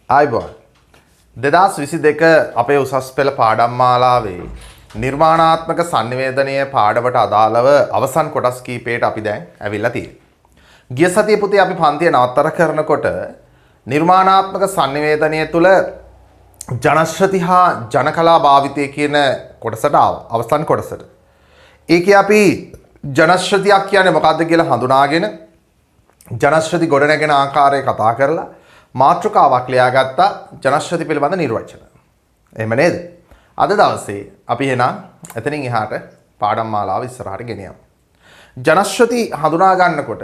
ආයිබෝන් 2022 අපේ උසස් පෙළ පාඩම් මාලාවේ නිර්මාණාත්මක sannivedanaya පාඩමට අදාළව අවසන් කොටස් කීපයට අපි දැන් ඇවිල්ලා තියෙනවා. ගිය සතියේ පුතේ අපි පන්තිය නවත්තර කරනකොට නිර්මාණාත්මක sannivedanaya තුල ජනශ්‍රති හා ජනකලා භාවිතය කියන කොටසට අවසන් කොටසට. ඒකේ අපි ජනශ්‍රතියක් කියන්නේ මොකක්ද කියලා හඳුනාගෙන ජනශ්‍රති ගොඩනැගෙන ආකාරය කතා කරලා මාතෘකාවක් ලියාගත්තා ජනශ්‍රති පිළිබඳ නිර්වචන. එහෙම නේද? අද දවසේ අපි එහෙනම් එතනින් එහාට පාඩම් මාලාව ඉස්සරහට ගෙනියමු. ජනශ්‍රති හඳුනා ගන්නකොට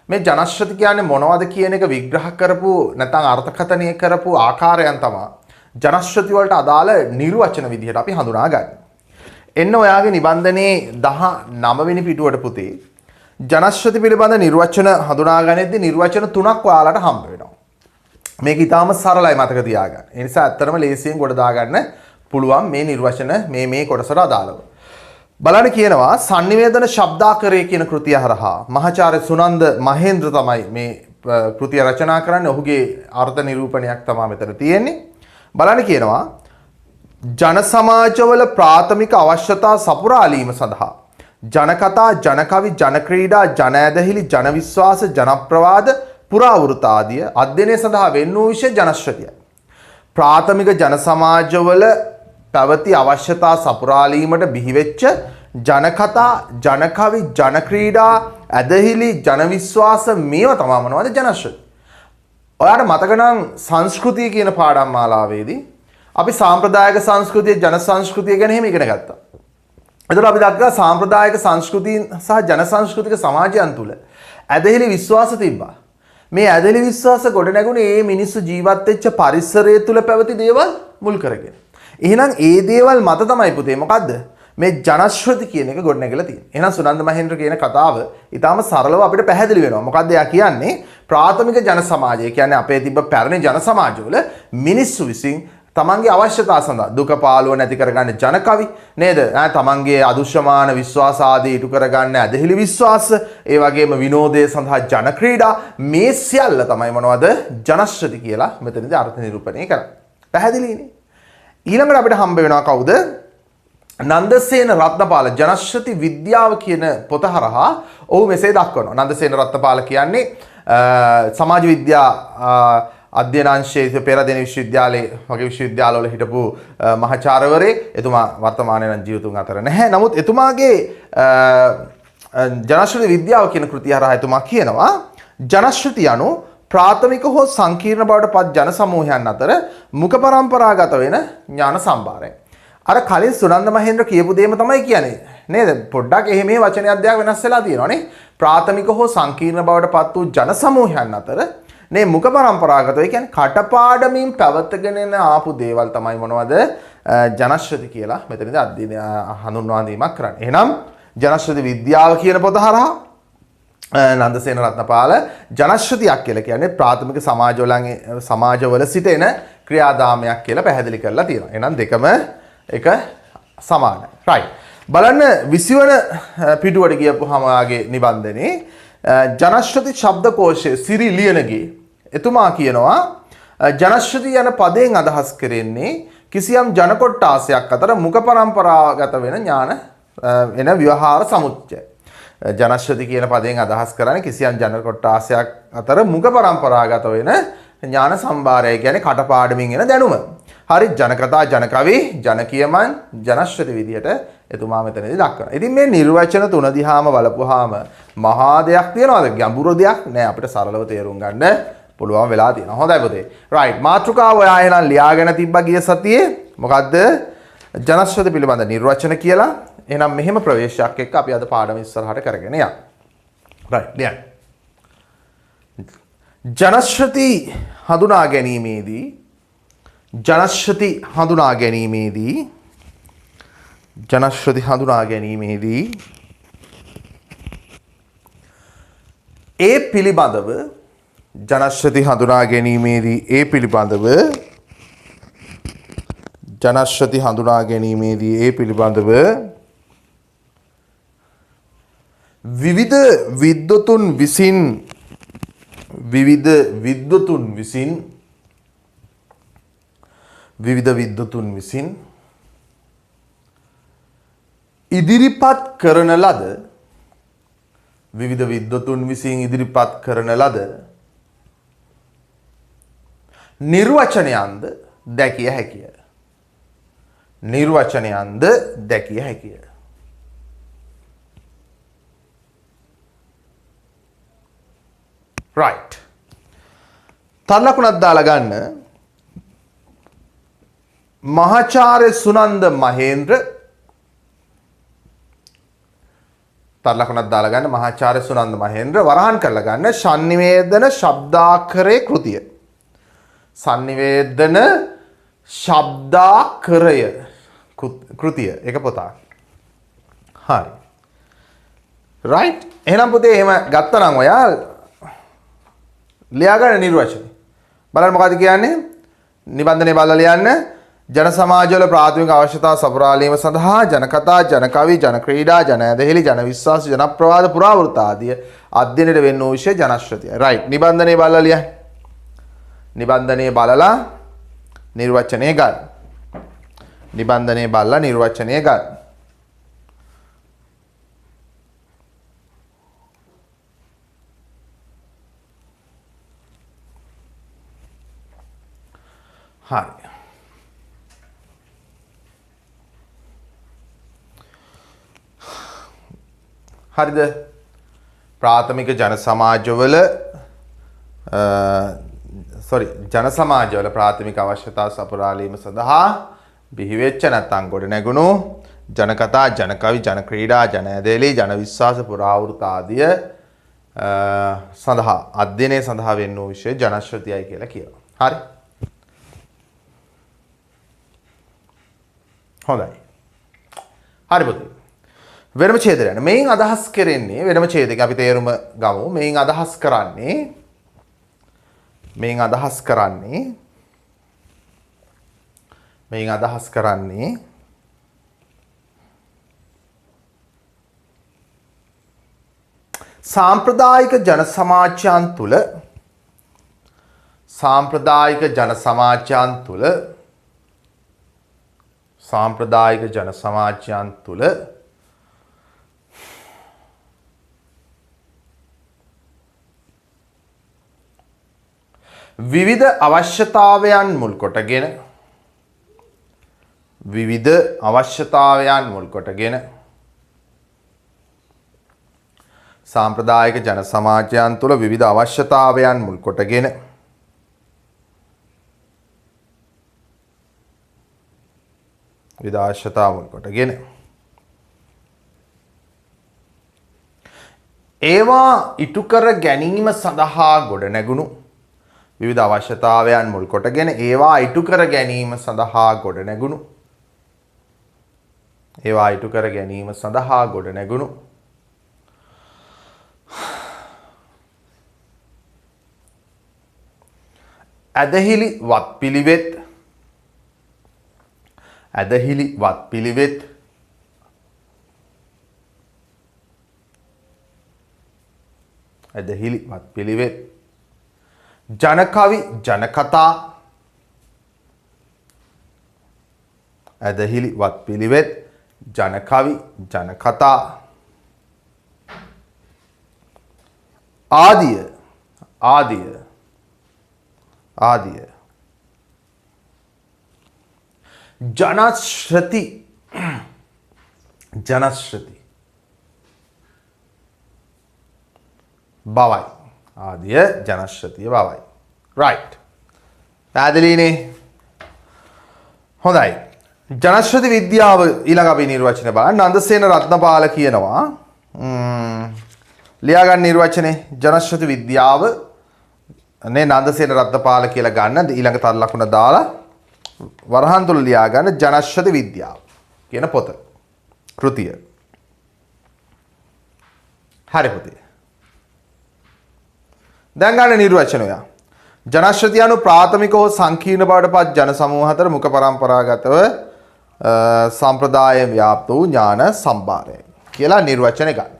මේ ජනශ්‍රති කියන්නේ මොනවද කියන එක විග්‍රහ කරපු නැත්නම් අර්ථකථනය කරපු ආකාරයන් තමයි ජනශ්‍රති වලට අදාළ නිර්වචන විදිහට අපි හඳුනා ගන්න. එන්න ඔයාගේ නිබන්ධනයේ 19 වෙනි පිටුවට පුතේ ජනශ්‍රති පිළිබඳ නිර්වචන හඳුනාගන්නෙද්දී නිර්වචන තුනක් ඔයාලට හම්බ වෙනවා. මේක ඊටාම සරලයි මතක තියාගන්න. ඒ නිසා ඇත්තටම ලේසියෙන් ගොඩ දාගන්න පුළුවන් මේ නිර්වචන මේ කොටසට අදාළව. බලන්න කියනවා sannivedana ශබ්දාකරය කියන කෘතිය හරහා මහාචාර්ය සුනන්ද මහේන්ද්‍ර තමයි මේ කෘතිය රචනා කරන්නේ. ඔහුගේ අර්ථ නිරූපණයක් තමයි මෙතන තියෙන්නේ. බලන්න කියනවා ජන සමාජවල ප්‍රාථමික අවශ්‍යතා සපුරාලීම සඳහා ජනකතා, ජනකවි, ජනක්‍රීඩා, ජන ඇදහිලි, ජන විශ්වාස, ජනප්‍රවාද, පුරාවෘත ආදිය අධ්‍යයනය සඳහා වෙන් වූ විෂය ජනශ්‍රතිය. ප්‍රාථමික ජන සමාජවල පැවති අවශ්‍යතා සපුරාලීමට බිහිවෙච්ච ජනකතා, ජනකවි, ජනක්‍රීඩා, ඇදහිලි, ජන විශ්වාස මේවා තමයි මොනවද ජනශ්‍රති. ඔයාලට මතක නම් සංස්කෘතිය කියන පාඩම් මාලාවේදී අපි සාම්ප්‍රදායික සංස්කෘතිය, ජන සංස්කෘතිය ගැන එහෙම ඉගෙන ගත්තා. එතකොට අපි දක්වා සාම්ප්‍රදායික සංස්කෘතීන් සහ ජන සංස්කෘතික සමාජයන් තුල ඇදහිලි විශ්වාස තිබ්බා. මේ ඇදහිලි විශ්වාස ගොඩ නැගුණේ මේ මිනිස්සු ජීවත් වෙච්ච පරිසරය තුල පැවති දේවල් මුල් කරගෙන. එහෙනම් ඒ දේවල් මත තමයි පුතේ මොකද්ද? මේ ජනශ්‍රති කියන එක ගොඩ නැගලා තියෙන්නේ. එහෙනම් සුනන්ද මහේන්ද්‍ර කියන කතාව ඊටාම සරලව අපිට පැහැදිලි වෙනවා. මොකද්ද එයා කියන්නේ? ප්‍රාථමික ජන සමාජය කියන්නේ අපේ තිබ්බ පැරණි ජන සමාජවල මිනිස්සු විසින් තමන්ගේ අවශ්‍යතා සඳහා දුක පාළුව නැති කරගන්න ජනකවි නේද? තමන්ගේ අදුෂ්‍යමාන විශ්වාස ආදී ඉටු කරගන්න ඇදහිලි විශ්වාස, ඒ වගේම විනෝදයේ සඳහා ජන ක්‍රීඩා මේ සියල්ල තමයි මොනවද? ජනශ්‍රති කියලා මෙතනදී අර්ථ නිරූපණය කරන්නේ. පැහැදිලිනේ? ඊළඟට අපිට හම්බ වෙනවා කවුද? නන්දසේන රත්නපාල ජනශ්‍රති විද්‍යාව කියන පොත හරහා ඔහු මෙසේ දක්වනවා. නන්දසේන රත්නපාල කියන්නේ සමාජ විද්‍යා අධ්‍යනාංශයේ පෙරදෙන විශ්වවිද්‍යාලයේ වගේ විශ්වවිද්‍යාලවල හිටපු මහාචාර්යවරයෙක්. එතුමා වර්තමානයේ නම් ජීවිතුන් අතර නැහැ. නමුත් එතුමාගේ ජනශ්‍රති විද්‍යාව කියන කෘතිය හරහා එතුමා කියනවා ජනශ්‍රති යනු ප්‍රාථමික හෝ සංකීර්ණ බවට පත් ජන සමූහයන් අතර මුඛ පරම්පරාගත වෙන ඥාන සම්භාරය. අර කලින් සුනන්ද මහේන්ද්‍ර කියපු දෙයම තමයි කියන්නේ නේද? පොඩ්ඩක් එහෙම මේ වචනයක් දෙයක් වෙනස් වෙලා තියෙනවානේ. ප්‍රාථමික හෝ සංකීර්ණ බවට පත් වූ ජන සමූහයන් අතර නේ මුඛ පරම්පරාගතව කියන්නේ කටපාඩමින් පැවතගෙන ආපු දේවල් තමයි මොනවද ජනශ්‍රති කියලා මෙතනදී අධ්‍යයනය හඳුන්වා දීමක් කරන්නේ. එහෙනම් ජනශ්‍රති විද්‍යාව කියන පොත හරහා නන්දසේන රත්නපාල ජනශ්‍රතියක් කියලා කියන්නේ ප්‍රාථමික සමාජවල සිටින ක්‍රියාදාමයක් කියලා පැහැදිලි කරලා තියෙනවා. එහෙනම් දෙකම එක සමානයි. right. බලන්න 20 වන පිටුවට ගියපුවාම ආගේ නිබන්ධනේ ජනශ්‍රති ශබ්දකෝෂයේ සිරි ලියනගේ එතුමා කියනවා ජනශ්‍රති යන පදයෙන් අදහස් කරන්නේ කිසියම් ජන කොට්ටාසයක් අතර මුඛ පරම්පරාගත වෙන ඥාන එන ව්‍යවහාර සමුච්චය. ජනශ්‍රති කියන පදයෙන් අදහස් කරන්නේ කිසියම් ජන කොට්ටාසයක් අතර මුඛ පරම්පරාගත වෙන ඥාන සම්භාරය කියන්නේ කටපාඩමින් එන දැනුම. හරි ජනකතා, ජනකවි, ජනකියමන් ජනශ්‍රති විදියට එතුමා මෙතනදී දක්වනවා. ඉතින් මේ නිර්වචන තුන දිහාම බලපුවාම මහා දෙයක් තියනවාද? ගැඹුරු දෙයක් නෑ. අපිට සරලව තේරුම් ගන්න පුළුවන් වෙලා තියෙනවා. හොඳයි පුතේ. right. මාතෘකාව ඔයා එහෙනම් ලියාගෙන තිබ්බා ගිය සතියේ. මොකද්ද? ජනශ්‍රති පිළිබඳ නිර්වචන කියලා. එහෙනම් මෙහෙම ප්‍රවේශයක් එක්ක අපි අද පාඩම ඉස්සරහට කරගෙන යමු. right. ලියන්න. ජනශ්‍රති හඳුනා ගැනීමේදී ඒ පිළිබඳව විවිධ විද්වතුන් විසින් විවිධ විද්වතුන් විසින් ඉදිරිපත් කරන ලද විවිධ විද්වතුන් විසින් ඉදිරිපත් කරන ලද නිර්වචනයන්ද දැකිය හැකිය. නිර්වචනයන්ද දැකිය හැකිය. right. තව ලකුණක් දාලා ගන්න. මහාචාර්ය සුනන්ද මහේන්ද්‍ර තව ලකුණක් දාලා ගන්න. මහාචාර්ය සුනන්ද මහේන්ද්‍ර වරහන් කරලා ගන්න sannivedana ශබ්දාකරේ කෘතිය. sannivedana ශබ්දාකරය කෘතිය එක පොතක්. හරි. right. එහෙනම් පුතේ එහෙම ගත්තා නම් ඔයා ලියා ගන්න නිර්වචනය. බලන්න මොකද කියන්නේ? නිබන්ධනයේ බලලා ලියන්න. ජන සමාජවල ප්‍රාථමික අවශ්‍යතා සපුරාලීම සඳහා ජන කතා, ජන කවි, ජන ක්‍රීඩා, ජන ඇදහිලි, ජන විශ්වාස, ජන ප්‍රවාද, පුරාවෘත්ත ආදී අධ්‍යයනයට වෙන්න වූ විෂය ජන ශ්‍රතිය. right. නිබන්ධනයේ බලලා ලියන්න. නිබන්ධනයේ බලලා නිර්වචනය ගන්න. නිබන්ධනයේ බලලා නිර්වචනය ගන්න. හරි. හරිද? ප්‍රාථමික ජන සමාජවල ජන සමාජවල ප්‍රාථමික අවශ්‍යතා සපුරාලීම සඳහා බිහිවෙච්ච නැත්නම් ගොඩ නැගුණු ජන කතා, ජන කවි, ජන ක්‍රීඩා, ජන ඇදහිලි, ජන විශ්වාස, පුරාවෘත්ත ආදිය සඳහා අධ්‍යයනය සඳහා වෙන්න වූ විෂය ජනශ්‍රතියයි කියලා කියනවා. හරි. හොඳයි. හරි පුතේ. වෙනම ඡේදයක් යන. මේන් අදහස් කරන්නේ වෙනම ඡේදයක අපි තේරුම ගමු. මේන් අදහස් කරන්නේ සාම්ප්‍රදායික ජන සමාජයන් තුල විවිධ අවශ්‍යතාවයන් මුල් කොටගෙන සාම්ප්‍රදායික ජන සමාජයන් තුළ විවිධ අවශ්‍යතාවයන් මුල් කොටගෙන ඒවා ඉටු කර ගැනීම සඳහා ගොඩ නැගුණු විවිධ අවශ්‍යතාවයන් මුල් කොටගෙන ඒවා ඉටු කර ගැනීම සඳහා ගොඩ නැගුණු ඇදහිලි වත්පිළිවෙත් ජනකවි ජනකතා ආදිය ජනශ්‍රති බවයි. ආදිය ජනශ්‍රතිය බවයි. right. පැහැදිලිනේ? හොඳයි. ජනශ්‍රති විද්‍යාව ඊළඟ අපි නිර්වචන බලන්න. නන්දසේන රත්නපාල කියනවා ලියා ගන්න නිර්වචනේ ජනශ්‍රති විද්‍යාව නේ නන්දසේන රත්නපාල කියලා ගන්න. ඊළඟ තර ලකුණ දාලා වරහන් තුල ලියා ගන්න ජනශ්‍රති විද්‍යාව කියන පොත කෘතිය. හරි පුතේ. දැන් ගන්න නිර්වචනය. ජනශ්‍රතිය anu ප්‍රාථමික හෝ සංකීර්ණ බවට පත් ජන සමූහ අතර මුඛ පරම්පරාගතව සම්ප්‍රදාය ව්‍යාප්ත වූ ඥාන සම්භාරය කියලා නිර්වචනය ගන්න.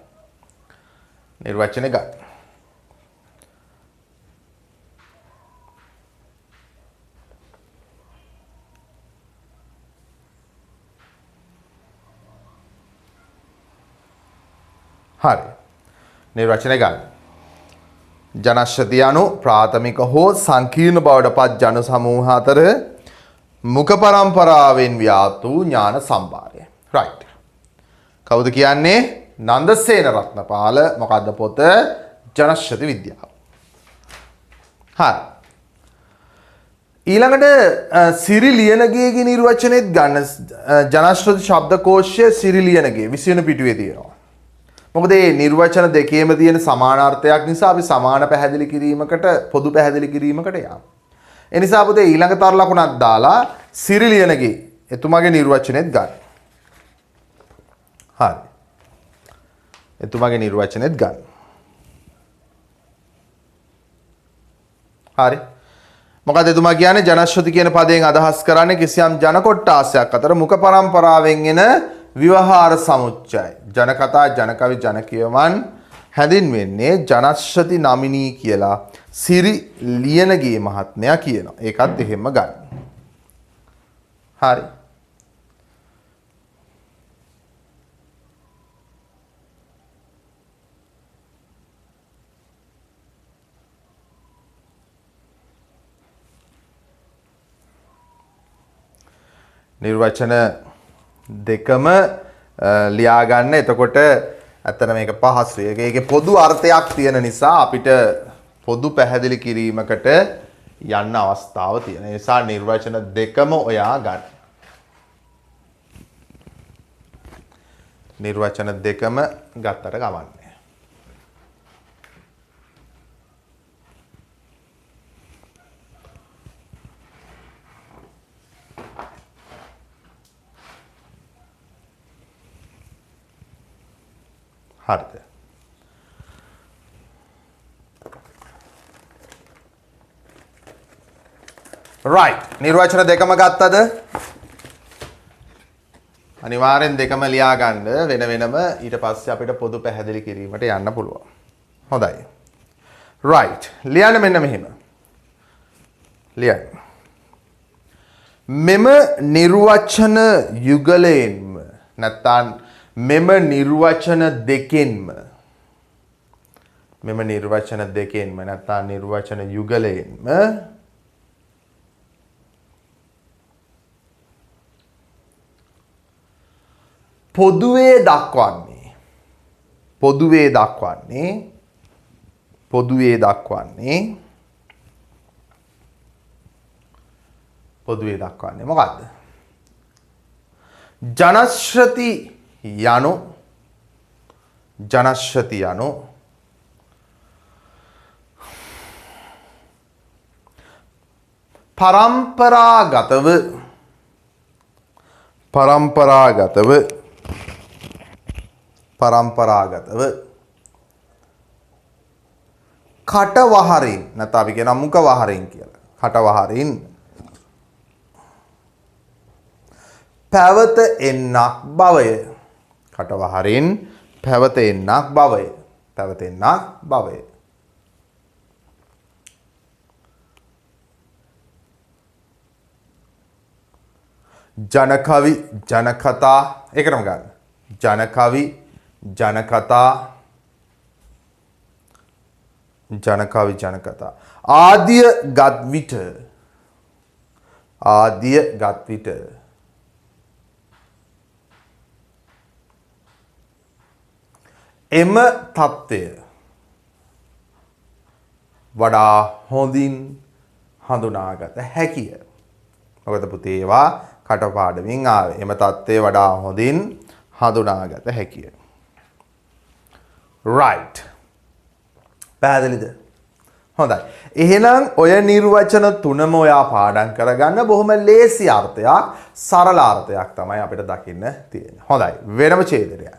හරි. නිර්වචනය ගන්න. ජනශ්‍රතිය anu ප්‍රාථමික හෝ සංකීර්ණ බවට පත් ජන සමූහ අතර මුඛ පරම්පරාවෙන් ව්‍යාප්ත වූ ඥාන සම්භාරය. right. කවුද කියන්නේ? නන්දසේන රත්නපාල. මොකද්ද පොත? ජනශ්‍රති විද්‍යාව. හරි. ඊළඟට සිරි ලියනගේගේ නිර්වචනෙත් ගන්න. ජනශ්‍රති ශබ්දකෝෂය සිරි ලියනගේ 20 වෙනි පිටුවේ තියෙනවා. මොකද මේ නිර්වචන දෙකේම තියෙන සමානාර්ථයක් නිසා අපි සමාන පැහැදිලි කිරීමකට පොදු පැහැදිලි කිරීමකට යනවා. ඒ නිසා පුතේ ඊළඟ තර ලකුණක් දාලා සිරි ලියනගේ එතුමාගේ නිර්වචනෙත් ගන්න. හරි. එතුමාගේ නිර්වචනෙත් ගන්න. හරි. මොකද එතුමා කියන්නේ ජනශ්‍රති කියන පදයෙන් අදහස් කරන්නේ කිසියම් ජන කොට්ටාසයක් අතර මුඛ පරම්පරාවෙන් එන විවහාර සමුච්චය. ජනකතා, ජනකවි, ජනකියවන් හැඳින්වෙන්නේ ජනශ්‍රති නමිනී කියලා සිරි ලියනගේ මහත්මයා කියනවා. ඒකත් එහෙම ගන්න. හරි. නිර්වචන දෙකම ලියා ගන්න. එතකොට ඇත්තට මේක පහසුයි. ඒකේ පොදු අර්ථයක් තියෙන නිසා අපිට පොදු පැහැදිලි කිරීමකට යන්න අවස්ථාව තියෙන. ඒ නිසා නිර්වචන දෙකම ඔයා ගන්න. නිර්වචන දෙකම ගත්තට කමන්නේ. හරිද? right. නිර්වචන දෙකම ගත්තද? අනිවාර්යෙන් දෙකම ලියා ගන්න වෙන වෙනම ඊට පස්සේ අපිට පොදු පැහැදිලි කිරීමට යන්න පුළුවන්. හොඳයි. right. ලියන්න මෙන්න මෙහෙම. ලියන්න. මෙම නිර්වචන යුගලයෙන්ම නැත්නම් මෙම නිර්වචන දෙකෙන්ම නැත්නම් නිර්වචන යුගලයෙන්ම පොදුවේ දක්වන්නේ මොකද්ද? ජනශ්‍රති යනු පරම්පරාගතව කටවහරින් නැත්නම් අපි කියන මුඛ වහරින් කියලා. කටවහරින් පැවත එන්නක් බවය. කටවහරින් පැවත එන්නක් බවය. ජනකවි, ජනකතා ඒකටම ගන්න. ජනකවි, ජනකතා ආදිය ගත් විට එම තත්ත්වය වඩා හොඳින් හඳුනාගත හැකිය. මොකද පුතේ ඒවා කටපාඩමින් ආවේ. එම තත්ත්වය වඩා හොඳින් හඳුනාගත හැකිය. right. පැහැදිලිද? හොඳයි. එහෙනම් ඔය නිර්වචන තුනම ඔයා පාඩම් කරගන්න. බොහොම ලේසි අර්ථයක්, සරල අර්ථයක් තමයි අපිට දකින්න තියෙන්නේ. හොඳයි. වෙනම ඡේදයක්.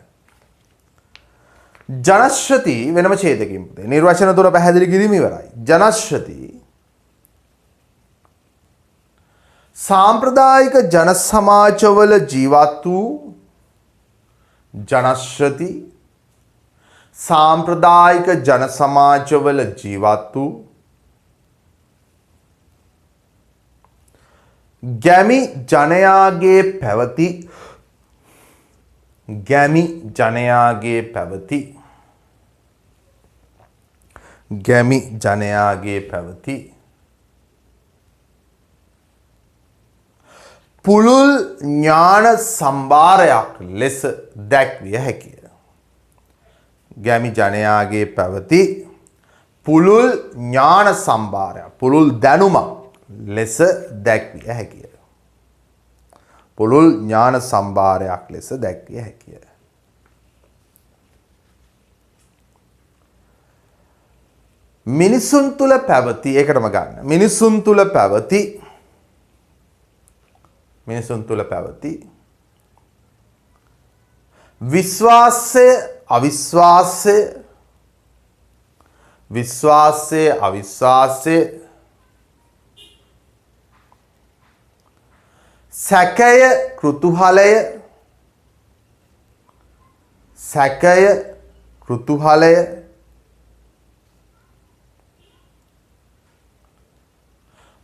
ජනශ්‍රති වෙනම ඡේදකින් පුතේ. නිර්වචන තුන පැහැදිලි කිරීම ඉවරයි. ජනශ්‍රති සාම්ප්‍රදායික ජන සමාජවල ජීවත් වූ සාම්ප්‍රදායික ජන සමාජවල ජීවත් වූ ගැමි ජනයාගේ පැවති ගැමි ජනයාගේ පැවති පුළුල් ඥාන සම්භාරයක් ලෙස දැක්විය හැකිය. ගැමි ජනයාගේ පැවති පුළුල් ඥාන සම්භාරයක් පුළුල් දැනුමක් ලෙස දැක්විය හැකිය. පුළුල් ඥාන සම්භාරයක් ලෙස දැක්විය හැකිය. මිනිසුන් තුල පැවති ඒකටම ගන්න. මිනිසුන් තුල පැවති විශ්වාසය අවිශ්වාසය සැකය කෘතුහලය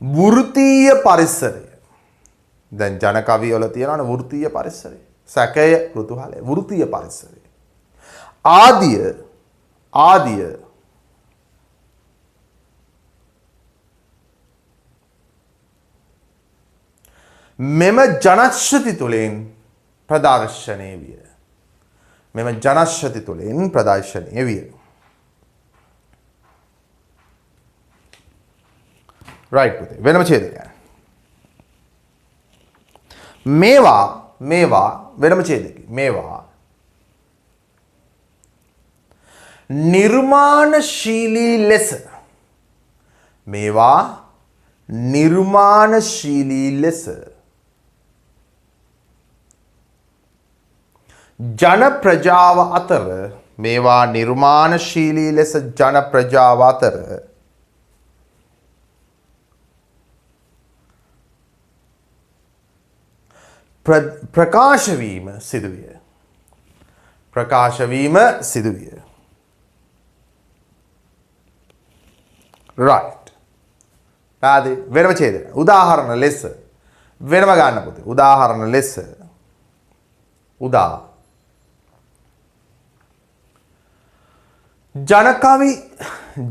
වෘත්තීය පරිසරය. දැන් ජන කවි වල තියෙනවනේ වෘත්තීය පරිසරය. සැකය කෘතුහලය වෘත්තීය පරිසරය. ආදිය මෙම ජනශ්‍රති තුළින් ප්‍රදර්ශනය විය. right පුතේ වෙනම ඡේදයක්. මේවා වෙනම ඡේදකි. මේවා නිර්මාණශීලී ලෙස ජන ප්‍රජාව අතර ප්‍රකාශ වීම සිදුවිය. right. පැහැදිලි. වෙනම ඡේදය. උදාහරණ ලෙස වෙනම ගන්න පුතේ. උදාහරණ ලෙස ජනකවි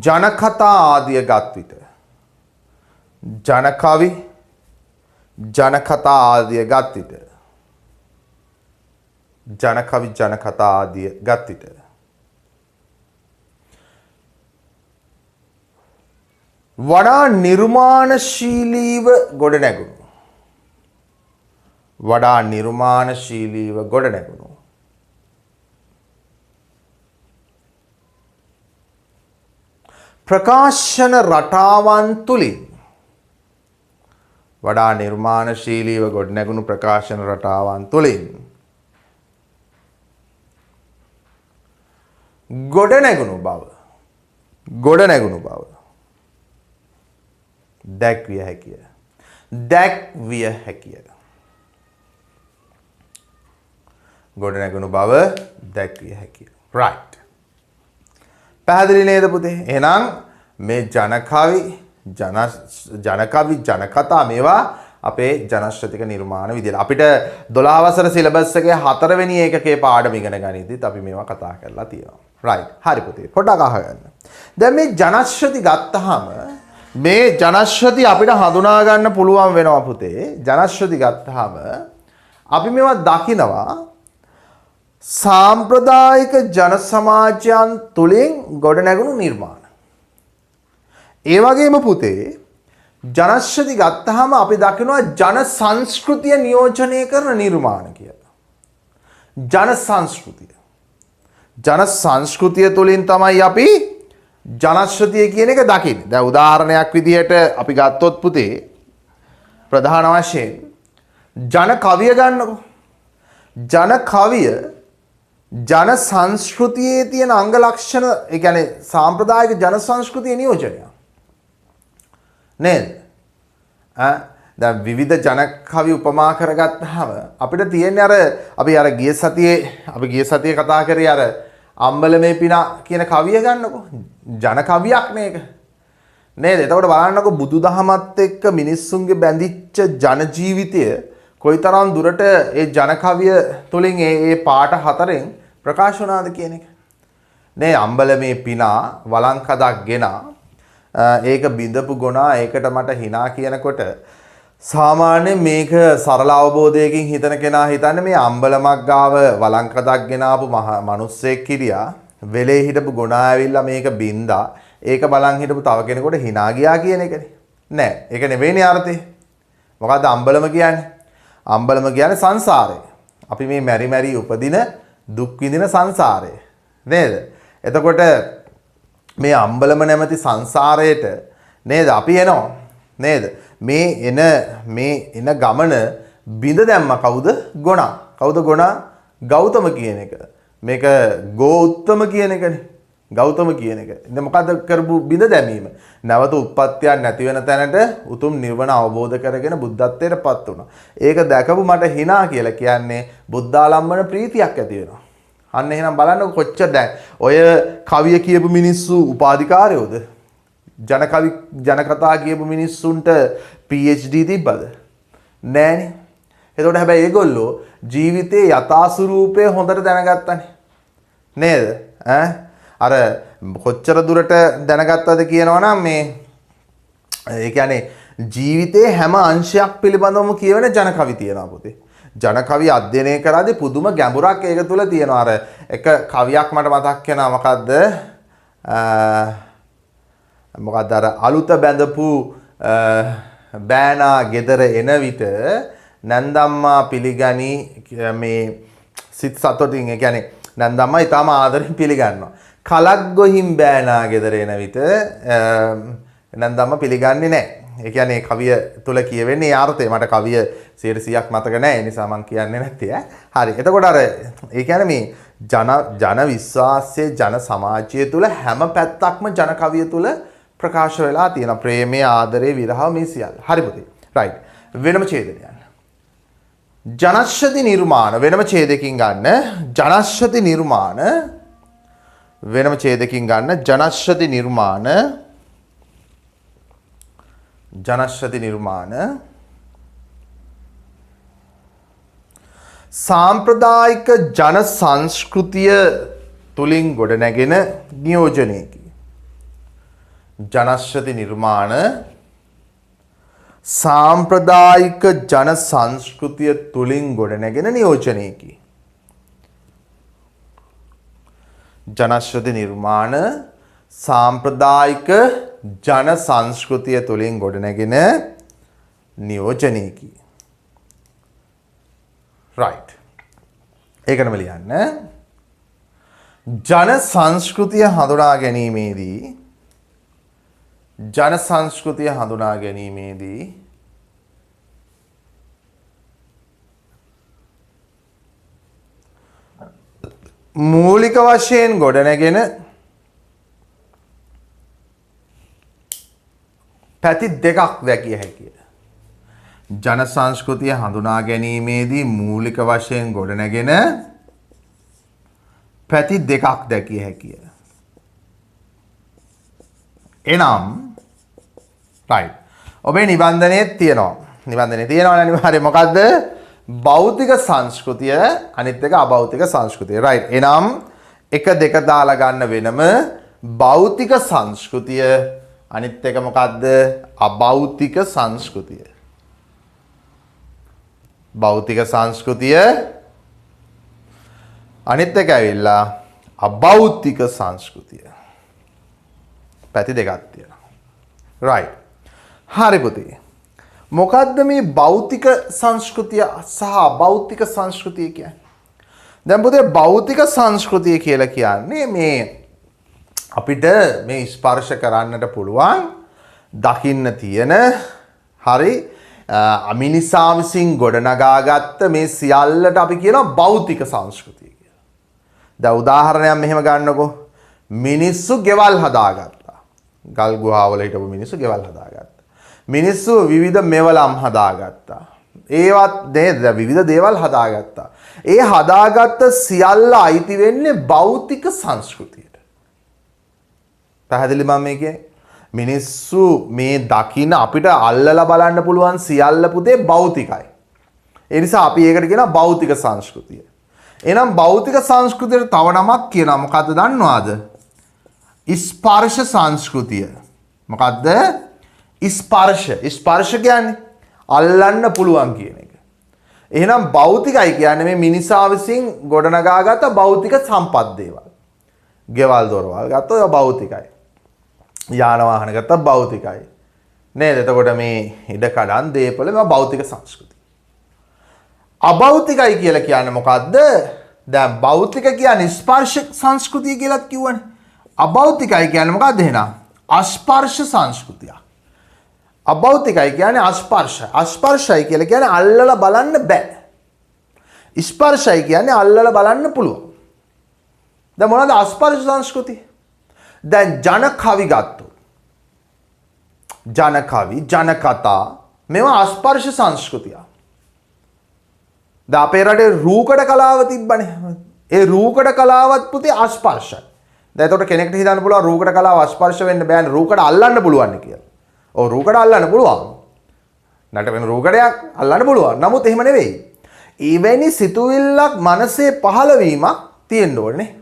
ජනකතා ආදිය ගත් විට වඩා නිර්මාණශීලීව ගොඩනැගුණු ප්‍රකාශන රටාවන් තුලින් ගොඩනැගුණු බව දැක්විය හැකිය. right. පැහැදිලි නේද පුතේ? එහෙනම් මේ ජනකතා මේවා අපේ ජනශ්‍රතික නිර්මාණ විදියට අපිට 12 වසර සිලබස් එකේ 4 වෙනි ඒකකයේ පාඩම ඉගෙන ගනිද්දිත් අපි මේවා කතා කරලා තියෙනවා. right. හරි පුතේ. පොඩ්ඩක් අහගන්න. දැන් මේ ජනශ්‍රති ගත්තාම මේ ජනශ්‍රති අපිට හඳුනා ගන්න පුළුවන් වෙනවා පුතේ. ජනශ්‍රති ගත්තාම අපි මේවා දකිනවා සාම්ප්‍රදායික ජන සමාජයන් තුලින් ගොඩනැගුණු නිර්මාණ. ඒ වගේම පුතේ ජනශ්‍රති ගත්තාම අපි දකිනවා ජන සංස්කෘතිය නියෝජනය කරන නිර්මාණ කියලා. ජන සංස්කෘතිය තුලින් තමයි අපි ජනශ්‍රතිය කියන එක දකින්නේ. දැන් උදාහරණයක් විදිහට අපි ගත්තොත් පුතේ ප්‍රධාන වශයෙන් ජන කවිය ගන්නකො. ජන කවිය ජන සංස්කෘතියේ තියෙන අංග ලක්ෂණ ඒ කියන්නේ සාම්ප්‍රදායික ජන සංස්කෘතිය නියෝජනය. නේද? දැන් විවිධ ජන කවි උපමා කරගත්තාම අපිට තියෙන්නේ අපි ගිය සතියේ කතා කරේ අම්බලමේ පිනා කියන කවිය ගන්නකො. ජන කවියක් මේක. නේද? එතකොට බලන්නකො බුදුදහමත් එක්ක මිනිස්සුන්ගේ බැඳිච්ච ජන ජීවිතය කොයිතරම් දුරට ඒ ජන කවිය තුලින් ඒ පාට හතරෙන් ප්‍රකාශ වුණාද කියන එක. නේ අම්බලමේ පිනා වළංකඩක් ගෙනා ඒක බිඳපු ගුණා ඒකට මට hina කියනකොට සාමාන්‍යයෙන් මේක සරල අවබෝධයකින් හිතන කෙනා හිතන්නේ මේ අම්බලමක් ගාව වළංකඩක් ගෙනාපු මිනිස්සෙක් කිරියා වෙලේ හිටපු ගුණා ඇවිල්ලා මේක බින්දා ඒක බලන් හිටපු තව කෙනෙකුට hina ගියා කියන එකනේ නෑ ඒක නෙවෙයිනේ අර්ථය මොකද්ද අම්බලම කියන්නේ අම්බලම කියන්නේ සංසාරය අපි මේ මෙරි මෙරි උපදින දුක් විඳින සංසාරය නේද එතකොට මේ අම්බලම නැමැති සංසාරයට නේද අපි එනවා නේද මේ එන ගමන බිඳ දැම්ම කවුද ගොනා ගෞතම කියන එක මේක ගෝඋත්තම කියන එකනේ ගෞතම කියන එක ඉතින් මොකද්ද කරපු බිඳ දැමීම නැවත උත්පත්තියක් නැති වෙන තැනට උතුම් නිවන අවබෝධ කරගෙන බුද්ධත්වයටපත් වුණා ඒක දැකපු මට hina කියලා කියන්නේ බුද්ධාලම්බන ප්‍රීතියක් ඇති වෙනවා අන්න එහෙනම් බලන්න කොච්චර දැන් ඔය කවිය කියපු මිනිස්සු උපාධිකාරයෝද ජනකතා කියපු මිනිස්සුන්ට PhD තිබ්බද නෑනේ එතකොට හැබැයි ඒගොල්ලෝ ජීවිතේ යථා ස්වරූපය හොඳට දැනගත්තානේ නේද අර කොච්චර දුරට දැනගත්තද කියනවනම් මේ ඒ කියන්නේ ජීවිතේ හැම අංශයක් පිළිබඳවම කියවෙන ජනකවි තියෙනවා පුතේ ජනකවි අධ්‍යයනය කරද්දී පුදුම ගැඹුරක් ඒක තුල තියෙනවා අර එක කවියක් මට මතක් වෙනවා මොකද්ද අර අලුත බැඳපු බෑනා ගෙදර එන විට නන්දම්මා පිළිගනි මේ සිත් සතොටින් ඒ කියන්නේ නන්දම්මා ඊටම ආදරෙන් පිළිගන්නවා කලක් ගොහින් බෑනා ගෙදර එන විට නන්දම්මා පිළිගන්නේ නැහැ ඒ කියන්නේ කවිය තුල කියවෙන්නේ ආර්ථය මට කවිය 100%ක් මතක නැහැ ඒ නිසා මම කියන්නේ නැත්තේ හරි එතකොට අර ඒ කියන්නේ මේ ජන විශ්වාසයේ ජන සමාජය තුල හැම පැත්තක්ම ජන කවිය තුල ප්‍රකාශ වෙලා තියෙන ප්‍රේමයේ ආදරේ විරහ මේ සියල්ල හරි පුතේ රයිට් වෙනම ඡේදනයක් ජනශ්‍රති නිර්මාණ වෙනම ඡේදකින් ගන්න ජනශ්‍රති නිර්මාණ වෙනම ඡේදකින් ගන්න ජනශ්‍රති නිර්මාණ සාම්ප්‍රදායික ජන සංස්කෘතිය තුලින් ගොඩනැගෙන නියෝජනයකි ජනශ්‍රති නිර්මාණ සාම්ප්‍රදායික ජන සංස්කෘතිය තුලින් ගොඩනැගෙන නියෝජනයකි ජනශ්‍රති නිර්මාණ සාම්ප්‍රදායික ජන සංස්කෘතිය තුලින් ගොඩනැගෙන නියෝජනයකි right ඒකනම ලියන්න ජන සංස්කෘතිය හඳුනා ගැනීමේදී මූලික වශයෙන් ගොඩනැගෙන පැති දෙකක් දැකිය හැකිය. ජන සංස්කෘතිය හඳුනා ගැනීමේදී මූලික වශයෙන් ගොඩනැගෙන පැති දෙකක් දැකිය හැකිය. එනම් right ඔබේ නිබන්ධනයේ තියෙනවා. නිබන්ධනයේ තියෙනවා අනිවාර්යයෙන් මොකද්ද? භෞතික සංස්කෘතිය අනිත් එක අභෞතික සංස්කෘතිය. right එනම් 1 2 දාලා ගන්න වෙනම භෞතික සංස්කෘතිය අනිත් එක මොකද්ද? අභෞතික සංස්කෘතිය. භෞතික සංස්කෘතිය අනිත් එක ඇවිල්ලා අභෞතික සංස්කෘතිය. පැති දෙකක් තියෙනවා. right. හරි පුතේ. මොකද්ද මේ භෞතික සංස්කෘතිය සහ අභෞතික සංස්කෘතිය කියන්නේ? දැන් පුතේ භෞතික සංස්කෘතිය කියලා කියන්නේ මේ අපිට මේ ස්පර්ශ කරන්නට පුළුවන් දකින්න තියෙන හරි මිනිසා විසින් ගොඩනගාගත්ත මේ සියල්ලට අපි කියනවා භෞතික සංස්කෘතිය කියලා. දැන් උදාහරණයක් මෙහෙම ගන්නකො. මිනිස්සු ගෙවල් හදාගත්තා. ගල් ගුහාවල හිටපු මිනිස්සු ගෙවල් හදාගත්තා. මිනිස්සු විවිධ මෙවලම් හදාගත්තා. ඒවත් නේද විවිධ දේවල් හදාගත්තා. ඒ හදාගත්ත සියල්ල අයිති වෙන්නේ භෞතික සංස්කෘතියට. පැහැදිලි මම මේ කියන්නේ? මිනිස්සු මේ දකින්න අපිට අල්ලලා බලන්න පුළුවන් සියල්ල පුතේ භෞතිකයි. ඒ නිසා අපි ඒකට කියනවා භෞතික සංස්කෘතිය. එහෙනම් භෞතික සංස්කෘතියට තව නමක් කියනවා. මොකද්ද දන්නවද? ස්පර්ශ සංස්කෘතිය. මොකද්ද? ස්පර්ශ. ස්පර්ශ කියන්නේ අල්ලන්න පුළුවන් කියන එක. එහෙනම් භෞතිකයි කියන්නේ මේ මිනිසා විසින් ගොඩනගාගත භෞතික සම්පත් දේවල්. ගෙවල් දොරවල් ගත්තොත් ඒවා භෞතිකයි. යාන වාහන ගත්තොත් භෞතිකයි. නේද? එතකොට මේ ඉඩ කඩන් දීපල මේවා භෞතික සංස්කෘතිය. අභෞතිකයි කියලා කියන්නේ මොකද්ද? දැන් භෞතික කියන්නේ ස්පර්ශ සංස්කෘතිය කියලාත් කිව්වනේ. අභෞතිකයි කියන්නේ මොකද්ද එහෙනම්? අස්පර්ශ සංස්කෘතිය. අභෞතිකයි කියන්නේ අස්පර්ශ. අස්පර්ශයි කියලා කියන්නේ අල්ලලා බලන්න බෑ. ස්පර්ශයි කියන්නේ අල්ලලා බලන්න පුළුවන්. දැන් මොනවද අස්පර්ශ සංස්කෘතිය? දැන් ජන කවි ගත්තොත්. ජන කවි, ජන කතා මේවා අස්පර්ශ සංස්කෘතිය. දැන් අපේ රටේ රූකඩ කලාව තිබ්බනේ. ඒ රූකඩ කලාවත් පුතේ අස්පර්ශයි. දැන් එතකොට කෙනෙක්ට හිතන්න පුළුවන් රූකඩ කලාව අස්පර්ශ වෙන්න බෑනේ. රූකඩ අල්ලන්න පුළුවන් කියලා. ඔව් රූකඩ අල්ලන්න පුළුවන්. නට වෙන රූකඩයක් අල්ලන්න පුළුවන්. නමුත් එහෙම නෙවෙයි. ඊවැනි සිතුවිල්ලක් මනසේ පහළවීමක් තියෙන්න ඕනේ.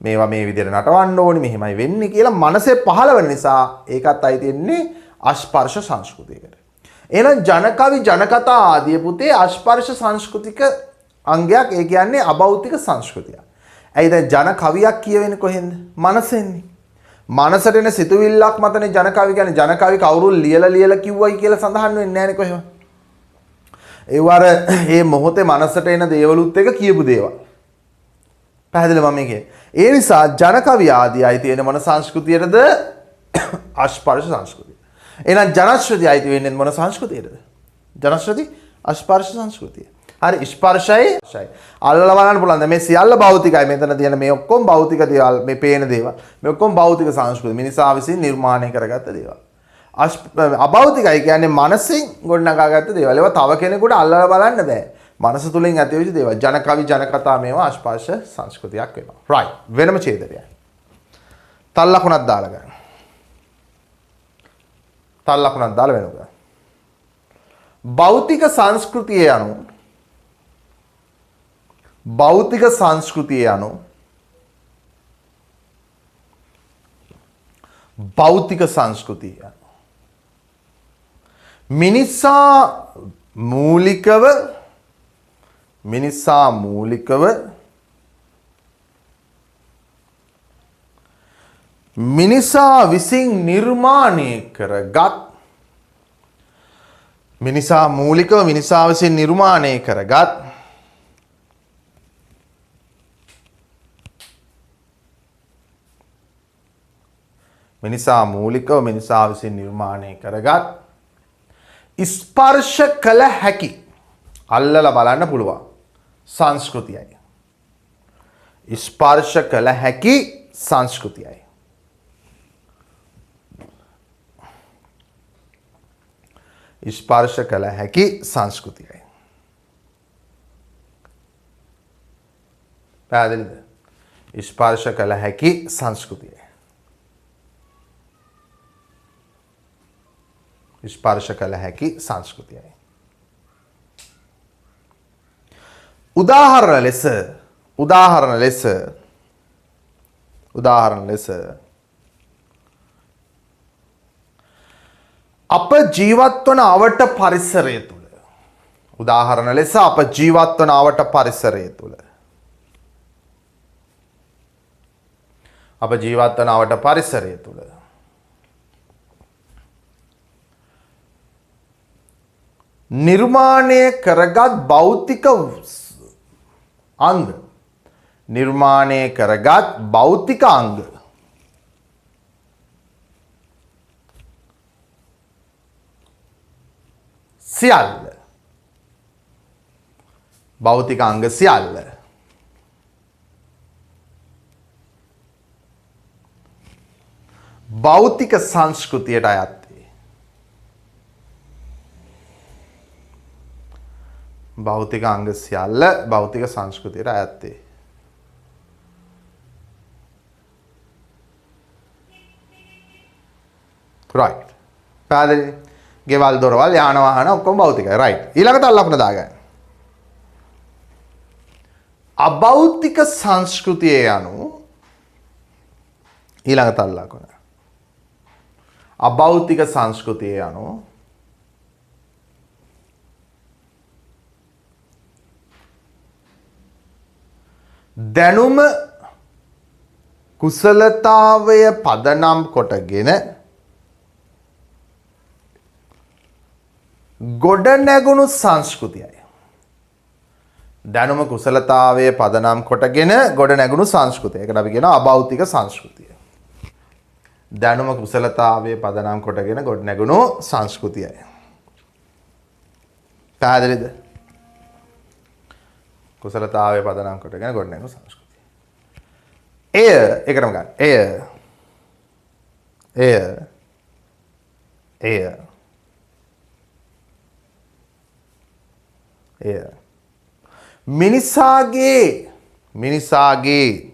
මේවා මේ විදිහට නටවන්න ඕනේ, මෙහෙමයි වෙන්නේ කියලා මනසේ පහළ වෙන නිසා ඒකත් අයි තියෙන්නේ අස්පර්ශ සංස්කෘතියකට. එහෙනම් ජනකවි, ජනකතා ආදී පුතේ අස්පර්ශ සංස්කෘතික අංගයක්. ඒ කියන්නේ අභෞතික සංස්කෘතිය. ඇයි දැන් ජන කවියක් කියවෙන්නේ කොහෙන්ද? මනසෙන්නේ. මනසට එන සිතුවිල්ලක් මතනේ ජන කවි කියන්නේ. ජන කවි කවුරුන් ලියලා කිව්වයි කියලා සඳහන් වෙන්නේ නැහැනේ කොහෙම. ඒ වර මේ මොහොතේ මනසට එන දේවලුත් එක කියපු දේවල්. පැහැදිලිද මම කියන්නේ? ඒ නිසා ජන කවි ආදී අයි තියෙන මොන සංස්කෘතියටද? අස්පර්ශ සංස්කෘතිය. එහෙනම් ජනශ්‍රুতি අයිති වෙන්නේ මොන සංස්කෘතියටද? ජනශ්‍රুতি අස්පර්ශ සංස්කෘතිය. හරි ස්පර්ශයි අල්ලලා බලන්න පුළුවන්. දැන් මේ සියල්ල භෞතිකයි. මෙතන තියෙන මේ ඔක්කොම භෞතික දේවල්, මේ පේන දේවල්. මේ ඔක්කොම භෞතික සංස්කෘතිය. මිනිසා විසින් නිර්මාණය කරගත්ත දේවල්. අභෞතිකයි කියන්නේ මනසින් ගොඩනගාගත්ත දේවල්. ඒවා තව කෙනෙකුට අල්ලලා බලන්න බෑ. මනස තුලින් ඇතිවෙච්ච දේවල්. ජන කවි, ජන කතා මේවා අස්පර්ශ සංස්කෘතියක් වෙනවා. රයිට්. වෙනම ඡේදනයක්. තල් ලකුණක් දාලා ගන්න. තල් ලකුණක් දාලා වෙනවා. භෞතික සංස්කෘතිය යනු භෞතික සංස්කෘතිය යනු භෞතික සංස්කෘතිය මිනිසා මූලිකව මිනිසා විසින් නිර්මාණය කරගත් මිනිසා මූලිකව මිනිසා විසින් නිර්මාණය කරගත් මිනිසා මූලිකව මිනිසා විසින් නිර්මාණය කරගත් ස්පර්ශ කළ හැකි අල්ලලා බලන්න පුළුවන් සංස්කෘතියයි. ස්පර්ශ කළ හැකි සංස්කෘතියයි. ස්පර්ශ කළ හැකි සංස්කෘතියයි. පැහැදිලිද? ස්පර්ශ කළ හැකි සංස්කෘතියයි. ස්පර්ශ කළ හැකි සංස්කෘතියයි. උදාහරණ ලෙස අප ජීවත් වන අවට පරිසරය තුළ උදාහරණ ලෙස අප ජීවත් වන අවට පරිසරය තුළ අප ජීවත් වන අවට පරිසරය තුළ නිර්මාණය කරගත් භෞතික අංග නිර්මාණය කරගත් භෞතික අංග සියල්ල භෞතික අංග සියල්ල භෞතික සංස්කෘතියට අයත් වේ. භෞතික අංග සියල්ල භෞතික සංස්කෘතියට අයත් වේ. right. පැහැදිලි? ගෙවල් දොරවල් යාන වාහන ඔක්කොම භෞතිකයි. right. ඊළඟට අල්ලපන දාගන්න. අභෞතික සංස්කෘතිය යනු ඊළඟ තල්ලා කොන අභෞතික සංස්කෘතිය යනු දැනුම කුසලතාවය පදනම් කොටගෙන ගොඩ නැගුණු සංස්කෘතියයි. දැනුම කුසලතාවය පදනම් කොටගෙන ගොඩ නැගුණු සංස්කෘතිය. ඒකට අපි කියනවා අභෞතික සංස්කෘතිය. දැනුම කුසලතාවය පදනම් කොටගෙන ගොඩ නැගුණු සංස්කෘතියයි. පැහැදිලිද? කුසලතාවය පදනම් කොටගෙන ගොඩ නැගුණු සංස්කෘතිය. ඒකටම ගන්න. මිනිසාගේ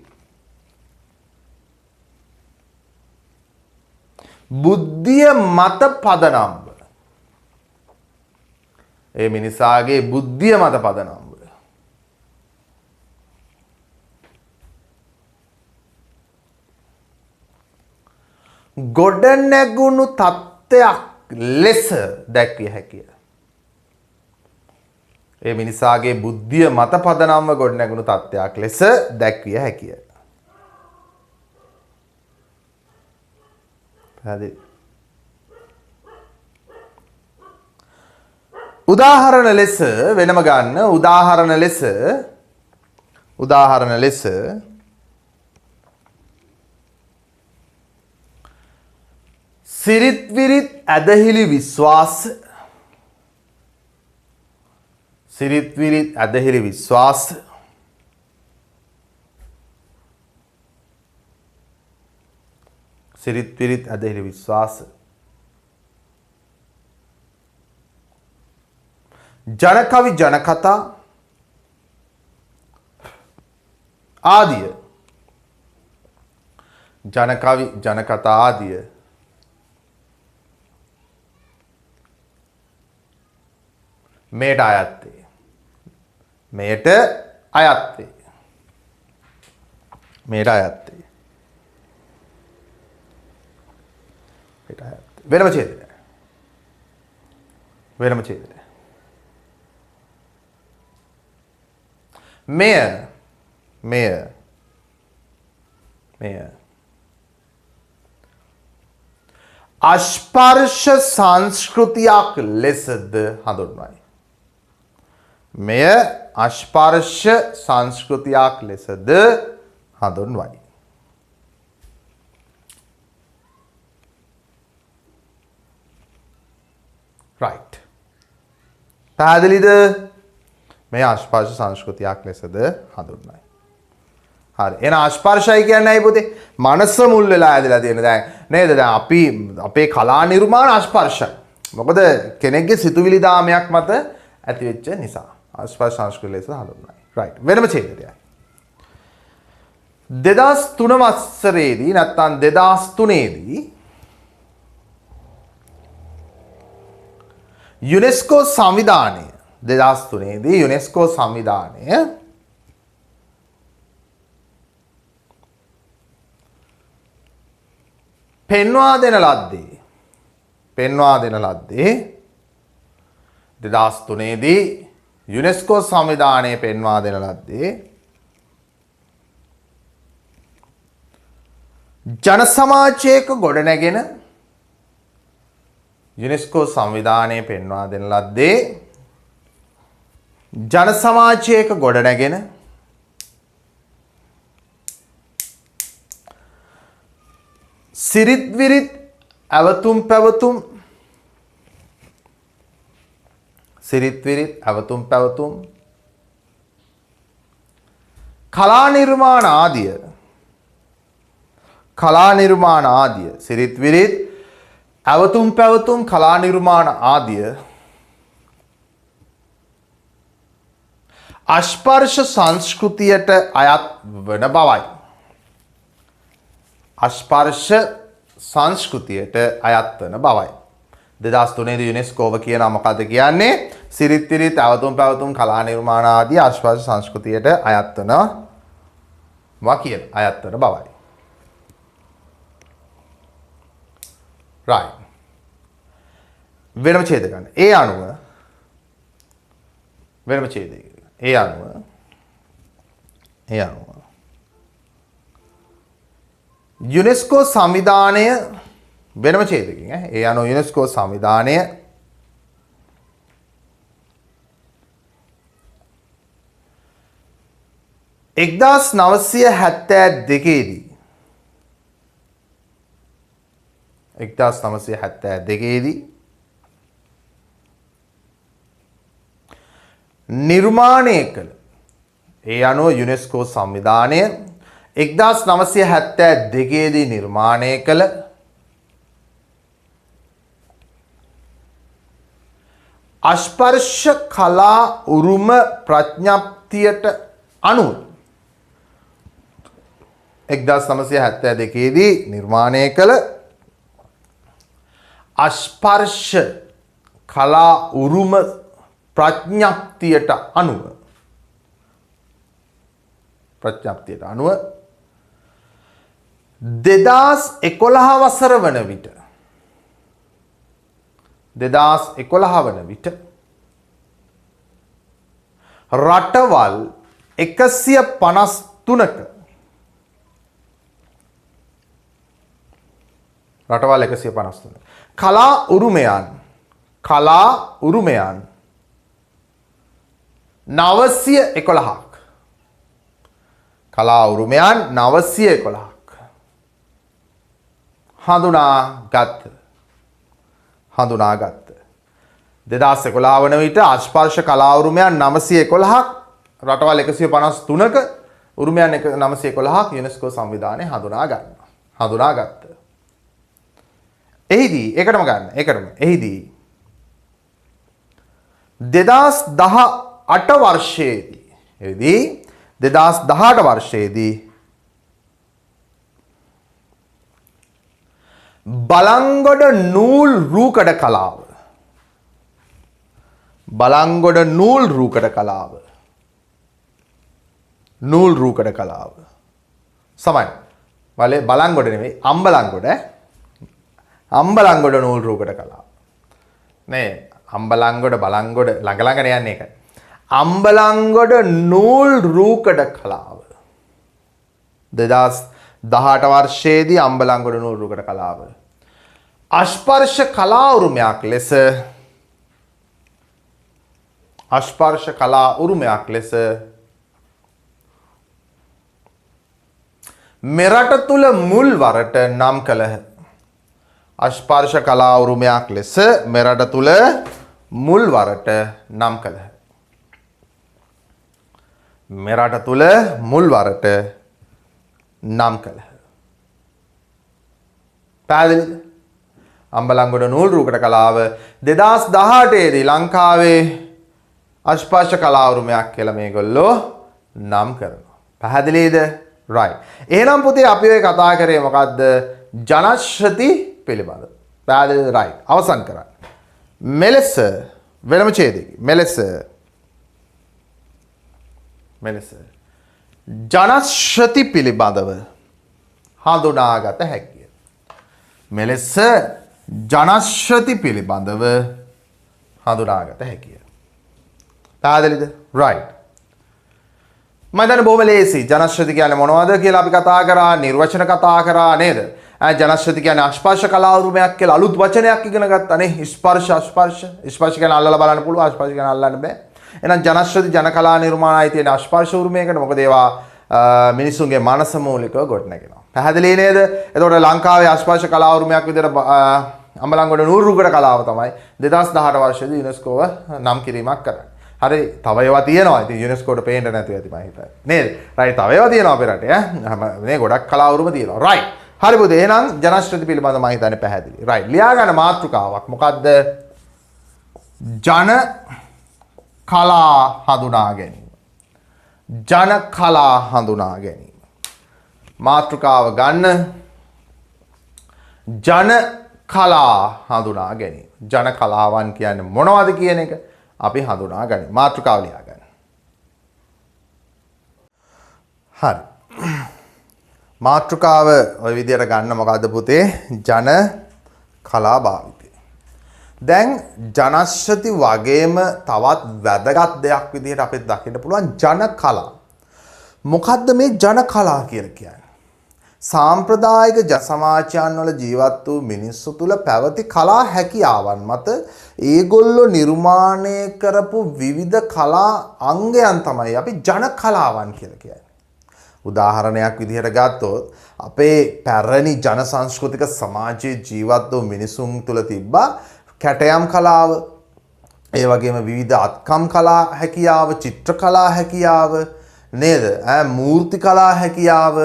බුද්ධිය මත පදනම්ව. ඒ මිනිසාගේ බුද්ධිය මත පදනම්ව. ගොඩ නැගුණු තත්ත්වයක් ලෙස දැක්විය හැකිය. ඒ මිනිසාගේ බුද්ධිය මත පදනම්ව ගොඩ නැගුණු තත්ත්වයක් ලෙස දැක්විය හැකිය. උදාහරණ ලෙස වෙනම ගන්න. උදාහරණ ලෙස සිරිත් විරිත් ඇදහිලි විශ්වාස සිරිත් විරිත් ඇදහිලි විශ්වාස සිරිත් විරිත් ඇදහිලි විශ්වාස ජනකවි ජනකතා ආදිය ජනකවි ජනකතා ආදිය මෙයට අයත්තේ. මෙයට අයත්තේ. මෙයට අයත්තේ. වෙනම ඡේදනය. වෙනම ඡේදනය. මෙය අස්පර්ශ සංස්කෘතියක් ලෙසද හඳුන්වයි. මෙය අස්පර්ශ සංස්කෘතියක් ලෙසද හඳුන්වයි. right. පැහැදිලිද? මේ අස්පර්ශ සංස්කෘතියක් ලෙසද හඳුන්වයි. හරි. එහෙනම් අස්පර්ශයි කියන්නේ ඇයි පුතේ? මනස මුල් වෙලා ඇදලා තියෙන දැන් නේද? දැන් අපි අපේ කලා නිර්මාණ අස්පර්ශයි. මොකද කෙනෙක්ගේ සිතුවිලි දාමයක් මත ඇති වෙච්ච නිසා. අස්පර්ශ සංස්කෘතිය ලෙස හඳුන්වයි. right. වෙනම ඡේදයක්. 2003 වසරේදී නැත්නම් 2003 දී යුනෙස්කෝ සංවිධානය 2003 දී යුනෙස්කෝ සංවිධානය පෙන්වා දෙන ලද්දේ 2003 දී යුනෙස්කෝ සංවිධානය පෙන්වා දෙන ලද්දේ ජන සමාජයක ගොඩනැගෙන යුනෙස්කෝ සංවිධානය පෙන්වා දෙන ලද්දේ ජන සමාජයක ගොඩනැගෙන සිරිත් විරිත් ඇවතුම් පැවතුම් කලා නිර්මාණ ආදිය සිරිත් විරිත් ඇවතුම් පැවතුම් කලා නිර්මාණ ආදිය අස්පර්ශ සංස්කෘතියට අයත් වන බවයි. අස්පර්ශ සංස්කෘතියට අයත් වන බවයි. 2003 දී යුනෙස්කෝව කියන මොකද්ද කියන්නේ? සිරිත් විරිත් අවතුම් පැවතුම් කලා නිර්මාණ ආදී ආශ්වාස සංස්කෘතියට අයත් වෙනවා කියන අයත් වෙන බවයි. right. වෙනම ඡේද ගන්න. ඒ අනුව වෙනම ඡේදයක. ඒ අනුව යුනෙස්කෝ සංවිධානය වෙනම ඡේදකින් ඒ අනුව යුනෙස්කෝ සංවිධානය 1972 නිර්මාණය කළ ඒ අනුව යුනෙස්කෝ සංවිධානය 1972 නිර්මාණය කළ අස්පර්ශ කලා උරුම ප්‍රඥප්තියට අනුව 1972 නිර්මාණය කළ අස්පර්ශ කලා උරුම ප්‍රඥප්තියට අනුව 2011 වසර වන විට 2011 වන විට රටවල් 153ක කලා උරුමයන් 911ක් කලා උරුමයන් 911ක් හඳුනාගත් 2011 වන විට අස්පර්ශ කලා උරුමයන් 911ක් රටවල් 153ක උරුමයන් 911ක් යුනෙස්කෝ සංවිධානය හඳුනාගත්ත. එහිදී එහිදී 2018 වර්ෂයේදී බලංගොඩ නූල් රූකඩ කලාව සමයි වලේ බලංගොඩ නෙවෙයි අම්බලංගොඩ නූල් රූකඩ කලාව නේ අම්බලංගොඩ බලංගොඩ ළඟ යන්නේ ඒකයි අම්බලංගොඩ නූල් රූකඩ කලාව 2018 වර්ෂයේදී අම්බලංගොඩ නූල් රූකඩ කලාව අස්පර්ශ කලා උරුමයක් ලෙස මෙරට තුල මුල් වරට නම් කළහ. අස්පර්ශ කලා උරුමයක් ලෙස මෙරට තුල මුල් වරට නම් කළහ. පැහැදිලිද? අම්බලංගොඩ නූල් රූකඩ කලාව 2018 දී ලංකාවේ අස්පර්ශ කලා උරුමයක් කියලා මේගොල්ලෝ නම් කරනවා. පැහැදිලිද? right. එහෙනම් පුතේ අපි ඔය කතා කරේ මොකද්ද? ජනශ්‍රති පිළිබඳ. පැහැදිලිද? right. අවසන් කරන්න. මෙලෙස වෙනම ඡේදයකින් මෙලෙස ජනශ්‍රති පිළිබඳව හඳුනාගත හැකිය. පැහැදිලිද? right. මම දැන් බොහොම ලේසි. ජනශ්‍රති කියන්නේ මොනවද කියලා අපි කතා කරා, නිර්වචන කතා කරා නේද? ජනශ්‍රති කියන්නේ අස්පර්ශ කලා උරුමයක් කියලා අලුත් වචනයක් ඉගෙන ගත්තා නේ. ස්පර්ශ කියන්නේ අල්ලලා බලන්න පුළුවන්, අස්පර්ශ කියන්නේ අල්ලන්න බෑ. එහෙනම් ජනශ්‍රති ජන කලා නිර්මාණයි තියෙන අස්පර්ශ උරුමයකට මොකද ඒවා මිනිසුන්ගේ මනස මූලිකව ගොඩනගෙනවා. පැහැදිලි නේද? එතකොට ලංකාවේ අස්පර්ශ කලා උරුමයක් විදිහට අම්බලංගොඩ නූල් රූකඩ කලාව තමයි 2018 වර්ෂයේදී යුනෙස්කෝව නම් කිරීමක් කරන්නේ. හරි, තව ඒවා තියෙනවා. ඉතින් යුනෙස්කෝට පේන්න නැතුව ඇති මම හිතන්නේ. නේද? රයිට්, තව ඒවා තියෙනවා අපේ රටේ මේ ගොඩක් කලා උරුම තියෙනවා. රයිට්. හරි පුතේ, එහෙනම් ජනශ්‍රති පිළිබඳව මම හිතන්නේ පැහැදිලි. රයිට්. ලියා ගන්න මාතෘකාවක් මොකද්ද? ජන කලා හඳුනා ගැනීම. මාතෘකාව ගන්න. ජන කලා හඳුනා ගැනීම. ජන කලාවන් කියන්නේ මොනවද කියන එක අපි හඳුනා ගනිමු. මාතෘකාව ලියා ගන්න. හරි. මාතෘකාව ওই විදියට ගන්න මොකද්ද පුතේ? ජන කලා භාවිතය. දැන් ජනශ්‍රති වගේම තවත් වැදගත් දෙයක් විදිහට අපිට දකින්න පුළුවන් ජන කලා. මොකද්ද මේ ජන කලා කියලා කියන්නේ? සාම්ප්‍රදායික සමාජයන් වල ජීවත් වූ මිනිස්සු තුල පැවති කලා හැකියාවන් මත ඒගොල්ලෝ නිර්මාණය කරපු විවිධ කලා අංගයන් තමයි අපි ජන කලාවන් කියලා කියන්නේ. උදාහරණයක් විදිහට ගත්තොත් අපේ පැරණි ජන සංස්කෘතික සමාජයේ ජීවත් වූ මිනිසුන් තුල තිබ්බා කැටයම් කලාව, ඒ වගේම විවිධ අත්කම් කලා හැකියාව, චිත්‍ර කලා හැකියාව නේද? මූර්ති කලා හැකියාව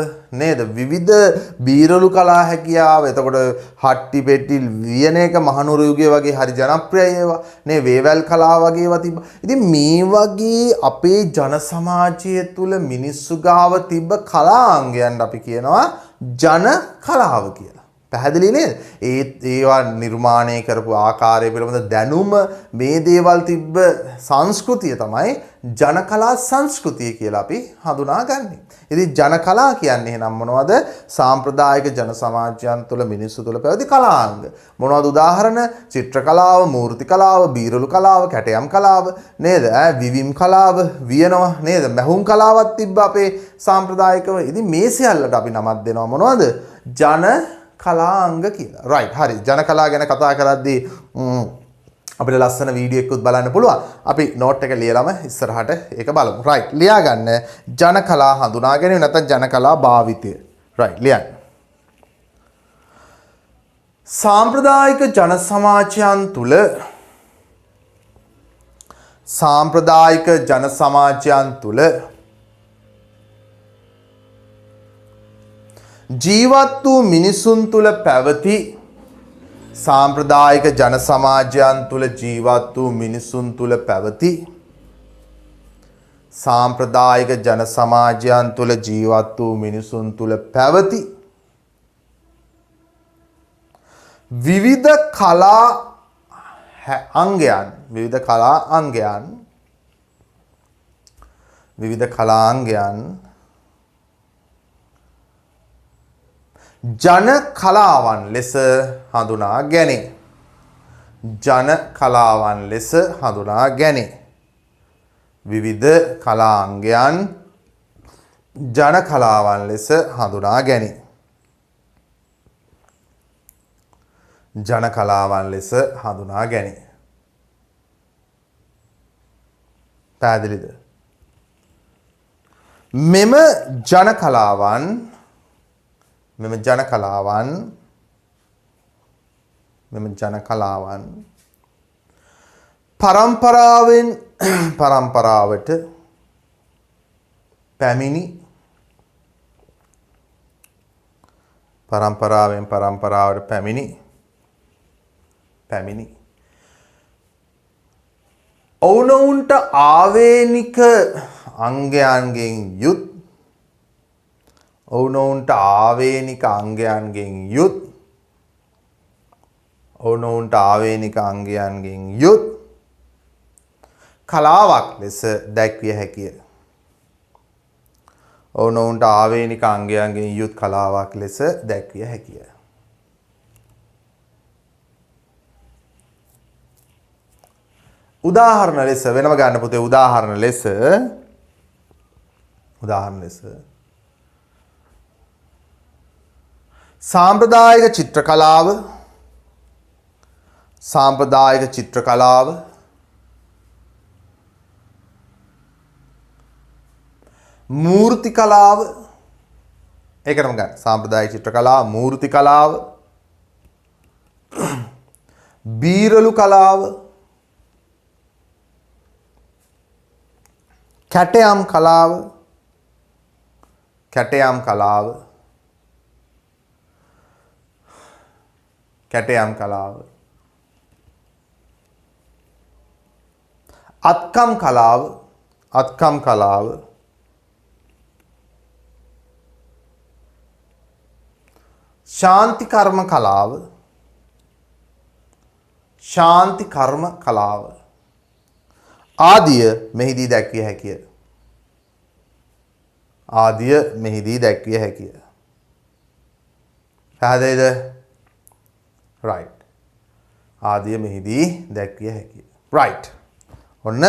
නේද? විවිධ බීරලු කලා හැකියාව. එතකොට හට්ටි පෙට්ටි වියන එක මහනුවර යුගයේ වගේ හරි ජනප්‍රියයි ඒවා. නේ වේවැල් කලාව වගේ ඒවා තිබ්බා. ඉතින් මේ වගේ අපේ ජන සමාජය තුල මිනිස්සු ගාව තිබ්බ කලාංගයන් අපි කියනවා ජන කලාව කියලා. පැහැදිලි නේද? ඒවා නිර්මාණය කරපු ආකාරය පිළිබඳ දැනුම මේ දේවල් තිබ්බ සංස්කෘතිය තමයි ජන කලා සංස්කෘතිය කියලා අපි හඳුනාගන්නේ. ඉතින් ජන කලා කියන්නේ එහෙනම් මොනවද? සාම්ප්‍රදායික ජන සමාජයන් තුළ මිනිස්සු තුළ පැවති කලාංග. මොනවද උදාහරණ? චිත්‍ර කලාව, මූර්ති කලාව, බීරලු කලාව, කැටයම් කලාව නේද? විවිම් කලාව, වියනවා නේද? මැහුම් කලාවක් තිබ්බ අපේ සාම්ප්‍රදායිකව. ඉතින් මේ සියල්ලට අපි නමක් දෙනවා මොනවද? ජන කලාංග කියලා. රයිට්. හරි. ජන කලා ගැන කතා කරද්දී අපිට ලස්සන වීඩියෝ එකකුත් බලන්න පුළුවන්. අපි නෝට් එක ලියලාම ඉස්සරහට ඒක බලමු. රයිට්. ලියා ගන්න ජන කලා හඳුනා ගැනීම නැත්නම් ජන කලා භාවිතය. රයිට්. ලියන්න. සාම්ප්‍රදායික ජන සමාජයන් තුල ජීවත් වූ මිනිසුන් තුල පැවති සාම්ප්‍රදායික ජන සමාජයන් තුල ජීවත් වූ මිනිසුන් තුල පැවති සාම්ප්‍රදායික ජන සමාජයන් තුල ජීවත් වූ මිනිසුන් තුල පැවති විවිධ කලා අංගයන් ජන කලාවන් ලෙස හඳුනා ගැනේ. ජන කලාවන් ලෙස හඳුනා ගැනේ. විවිධ කලාංගයන් ජන කලාවන් ලෙස හඳුනා ගැනේ. ජන කලාවන් ලෙස හඳුනා ගැනේ. පැහැදිලිද? මෙම ජන කලාවන් පරම්පරාවට පැමිණි ඔවුනොවුන්ට ආවේනික අංගයන්ගෙන් යුත් කලාවක් ලෙස දැක්විය හැකිය. ඔවුනොවුන්ට ආවේනික අංගයන්ගෙන් යුත් කලාවක් ලෙස දැක්විය හැකිය. උදාහරණ ලෙස වෙනම ගන්න පුතේ. උදාහරණ ලෙස සාම්ප්‍රදායික චිත්‍ර කලාව මූර්ති කලාව ඒකටම ගන්න. සාම්ප්‍රදායික චිත්‍ර කලාව, මූර්ති කලාව, බීරලු කලාව, කැටයම් කලාව, අත්කම් කලාව, ශාන්ති කර්ම කලාව, ආදිය මෙහිදී දැක්විය හැකිය. ආදිය මෙහිදී දැක්විය හැකිය. පැහැදිලිද? right. ආදිය මෙහිදී දැක්විය හැකිය. right. ඔන්න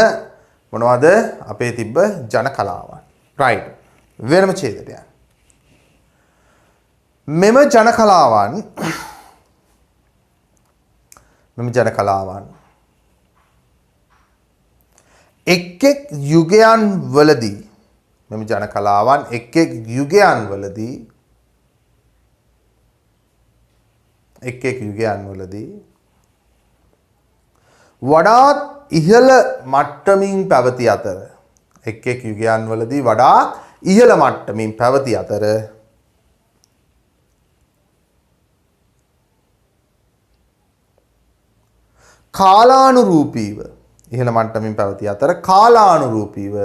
මොනවද අපේ තිබ්බ ජන කලාවන්. right. වෙනම ඡේදයට යන්න. මෙම ජන කලාවන් එක් එක් යුගයන් වලදී මෙම ජන කලාවන් එක් එක් යුගයන් වලදී වඩාත් ඉහළ මට්ටමින් පැවති අතර එක් එක් යුගයන් වලදී වඩාත් ඉහළ මට්ටමින් පැවති අතර කාලානුරූපීව ඉහළ මට්ටමින් පැවති අතර කාලානුරූපීව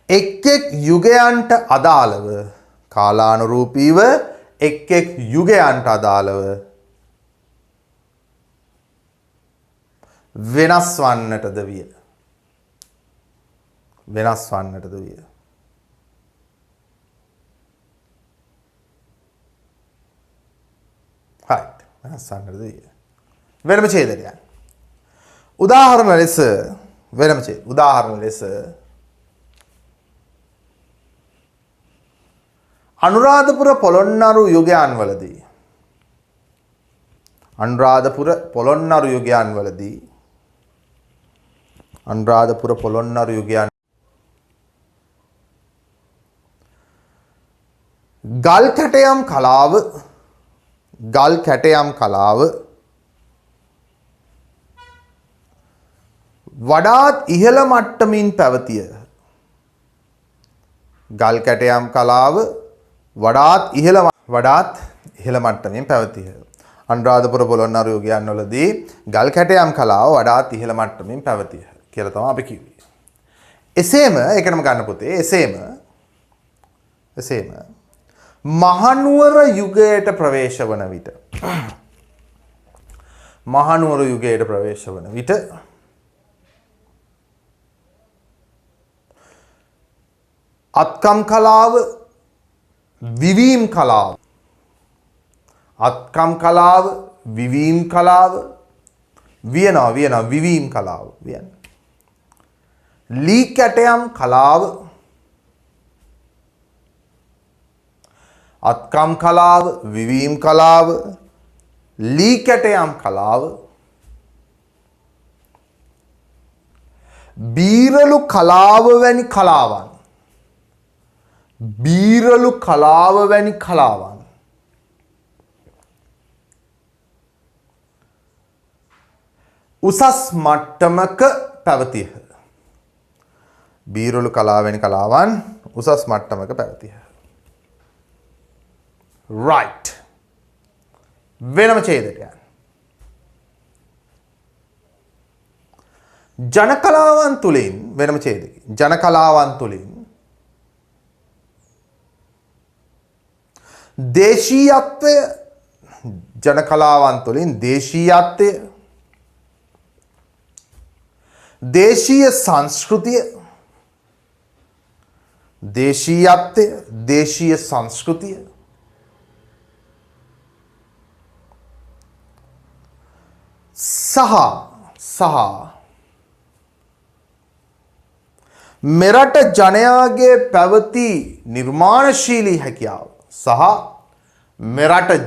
එක් එක් යුගයන්ට අදාළව කාලානුරූපීව එක් එක් යුගයන්ට අදාළව වෙනස් වන්නටද විය. right. වෙනස් වන්නටද විය. වෙනම ඡේදයක්. උදාහරණ ලෙස අනුරාධපුර පොළොන්නරු යුගයන් ගල් කැටයම් කලාව වඩාත් ඉහළ මට්ටමින් පැවතිය. ගල් කැටයම් කලාව වඩාත් ඉහළ මට්ටමින් පැවතිය. අනුරාධපුර පොළොන්නරු යුගයන් වලදී ගල් කැටයම් කලාව වඩාත් ඉහළ මට්ටමින් පැවතිය කියලා තමයි අපි කිව්වේ. එසේම ඒකටම ගන්න පුතේ. එසේම මහනුවර යුගයට ප්‍රවේශ වන විට අත්කම් කලාව විවීම් කලාව ලී කැටයම් කලාව අත්කම් කලාව විවීම් කලාව ලී කැටයම් කලාව බීරලු කලාව වැනි කලාවන් උසස් මට්ටමක පැවතිය. බීරලු කලාව වැනි කලාවන් උසස් මට්ටමක පැවතිය. right. වෙනම ඡේදයට යන්න. ජන කලාවන් තුලින් වෙනම ඡේදකි. ජන කලාවන් තුලින් දේශීයත්වය දේශීය සංස්කෘතිය සහ මෙරට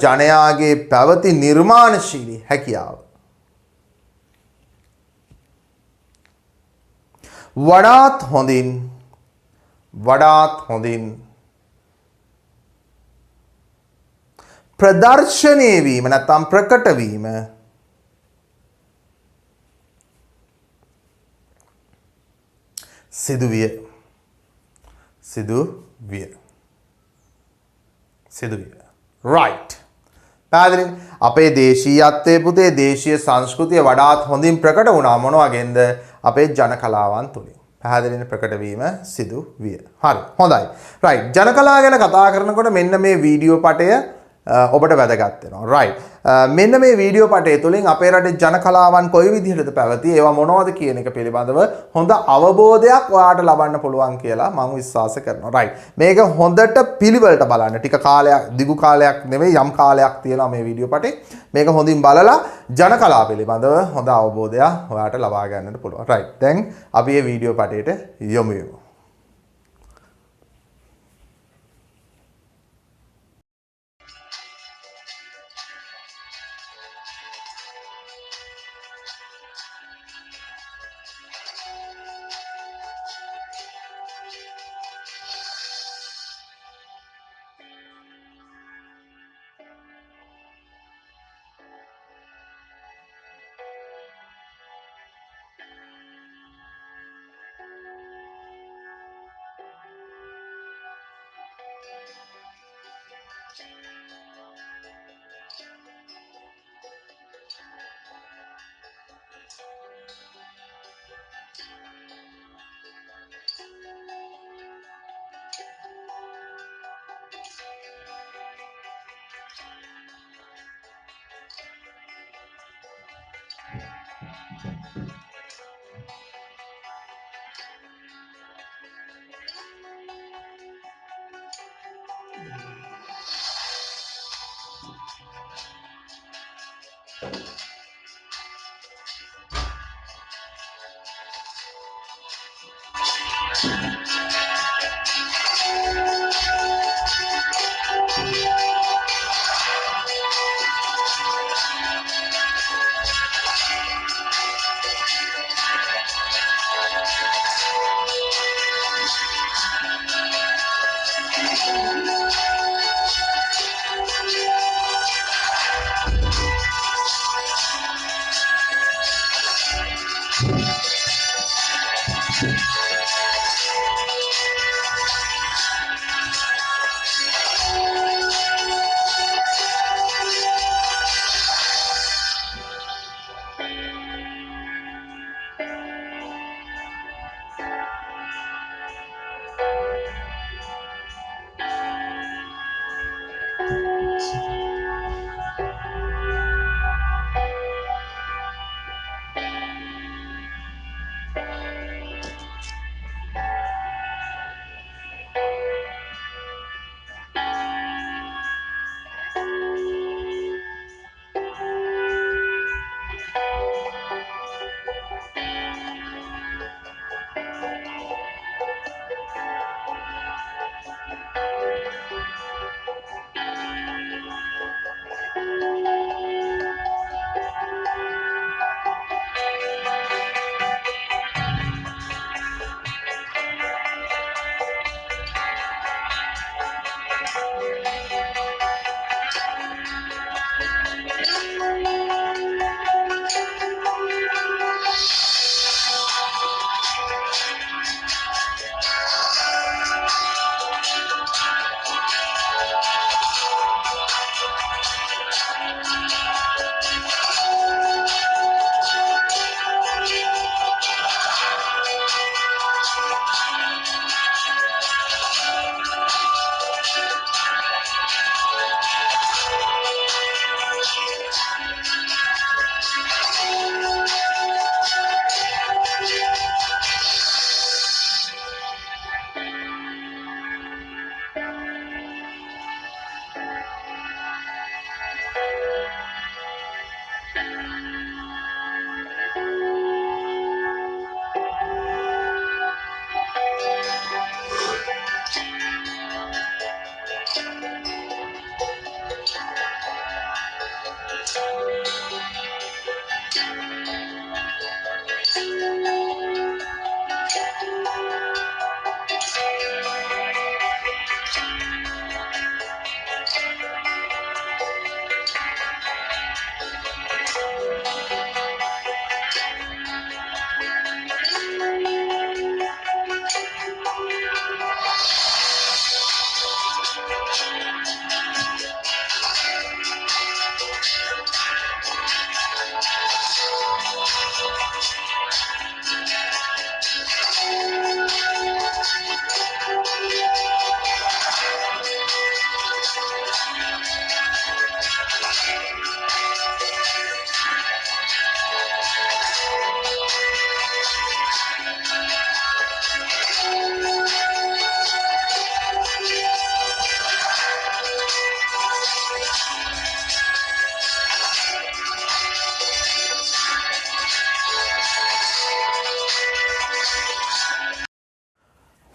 ජනයාගේ පැවති නිර්මාණශීලී හැකියාව වඩාත් හොඳින් ප්‍රදර්ශනය වීම නැත්නම් ප්‍රකට වීම සිදුවිය. right. පැහැදිලිද? අපේ දේශීයත්වයේ පුතේ දේශීය සංස්කෘතිය වඩාත් හොඳින් ප්‍රකට වුණා මොන වගේන්ද? අපේ ජන කලාවන් තුලින්. පැහැදිලිනේ ප්‍රකට වීම සිදු විය. හරි. හොඳයි. right. ජන කලාව ගැන කතා කරනකොට මෙන්න මේ වීඩියෝ පටය ඔබට වැදගත් වෙනවා. රයිට්. මෙන්න මේ වීඩියෝ පටය තුලින් අපේ රටේ ජන කලාවන් කොයි විදිහටද පැවති ඒවා මොනවද කියන එක පිළිබඳව හොඳ අවබෝධයක් ඔයාට ලබන්න පුළුවන් කියලා මම විශ්වාස කරනවා. රයිට්. මේක හොඳට පිළිවෙලට බලන්න. ටික කාලයක් දිගු කාලයක් නෙවෙයි යම් කාලයක් තියෙනවා මේ වීඩියෝ පටේ. මේක හොඳින් බලලා ජන කලාව පිළිබඳව හොඳ අවබෝධයක් ඔයාට ලබා ගන්නට පුළුවන්. රයිට්. දැන් අපි මේ වීඩියෝ පටේට යමු.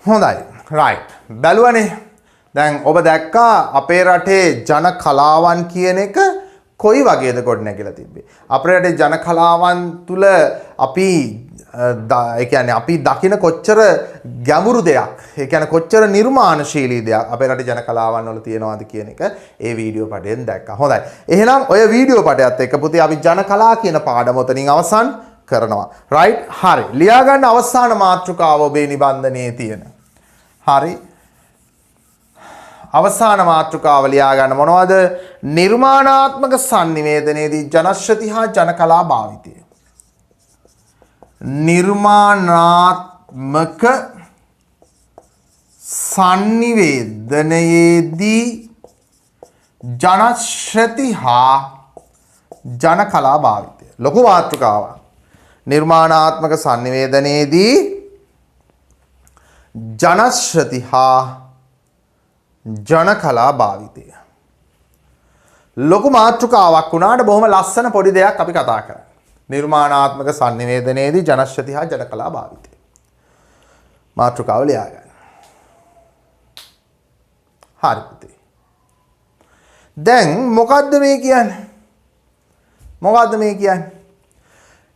හොඳයි right බැලුවනේ දැන් ඔබ දැක්කා අපේ රටේ ජන කලාවන් කියන එක කොයි වගේද ගොඩනැගිලා තිබ්බේ අපේ රටේ ජන කලාවන් තුල අපි ඒ කියන්නේ අපි දකින කොච්චර ගැඹුරු දෙයක් ඒ කියන්නේ කොච්චර නිර්මාණශීලී දෙයක් අපේ රටේ ජන කලාවන් වල තියෙනවද කියන එක ඒ වීඩියෝ පටයෙන් දැක්කා හොඳයි එහෙනම් ඔය වීඩියෝ පටයත් එක්ක පුතේ අපි ජන කලා කියන පාඩම උතනින් අවසන් කරනවා right හරි ලියා ගන්න අවසාන මාතෘකාව ඔබේ නිබන්ධනයේ තියෙන හරි අවසාන මාතෘකාව ලියා ගන්න මොනවද නිර්මාණාත්මක sannivedanයේදී ජනශ්‍රති හා ජන කලා භාවිතය නිර්මාණාත්මක sannivedanයේදී ජනශ්‍රති හා ජන කලා භාවිතය ලොකු මාතෘකාවක් නිර්මාණාත්මක sannivedanයේදී ජනශ්‍රති හා ජන කලා භාවිතය ලොකු මාතෘකාවක් වුණාට බොහොම ලස්සන පොඩි දෙයක් අපි කතා කරා නිර්මාණාත්මක sannivedanයේදී ජනශ්‍රති හා ජන කලා භාවිතය මාතෘකාව ලියා ගන්න හරි පුතේ දැන් මොකද්ද මේ කියන්නේ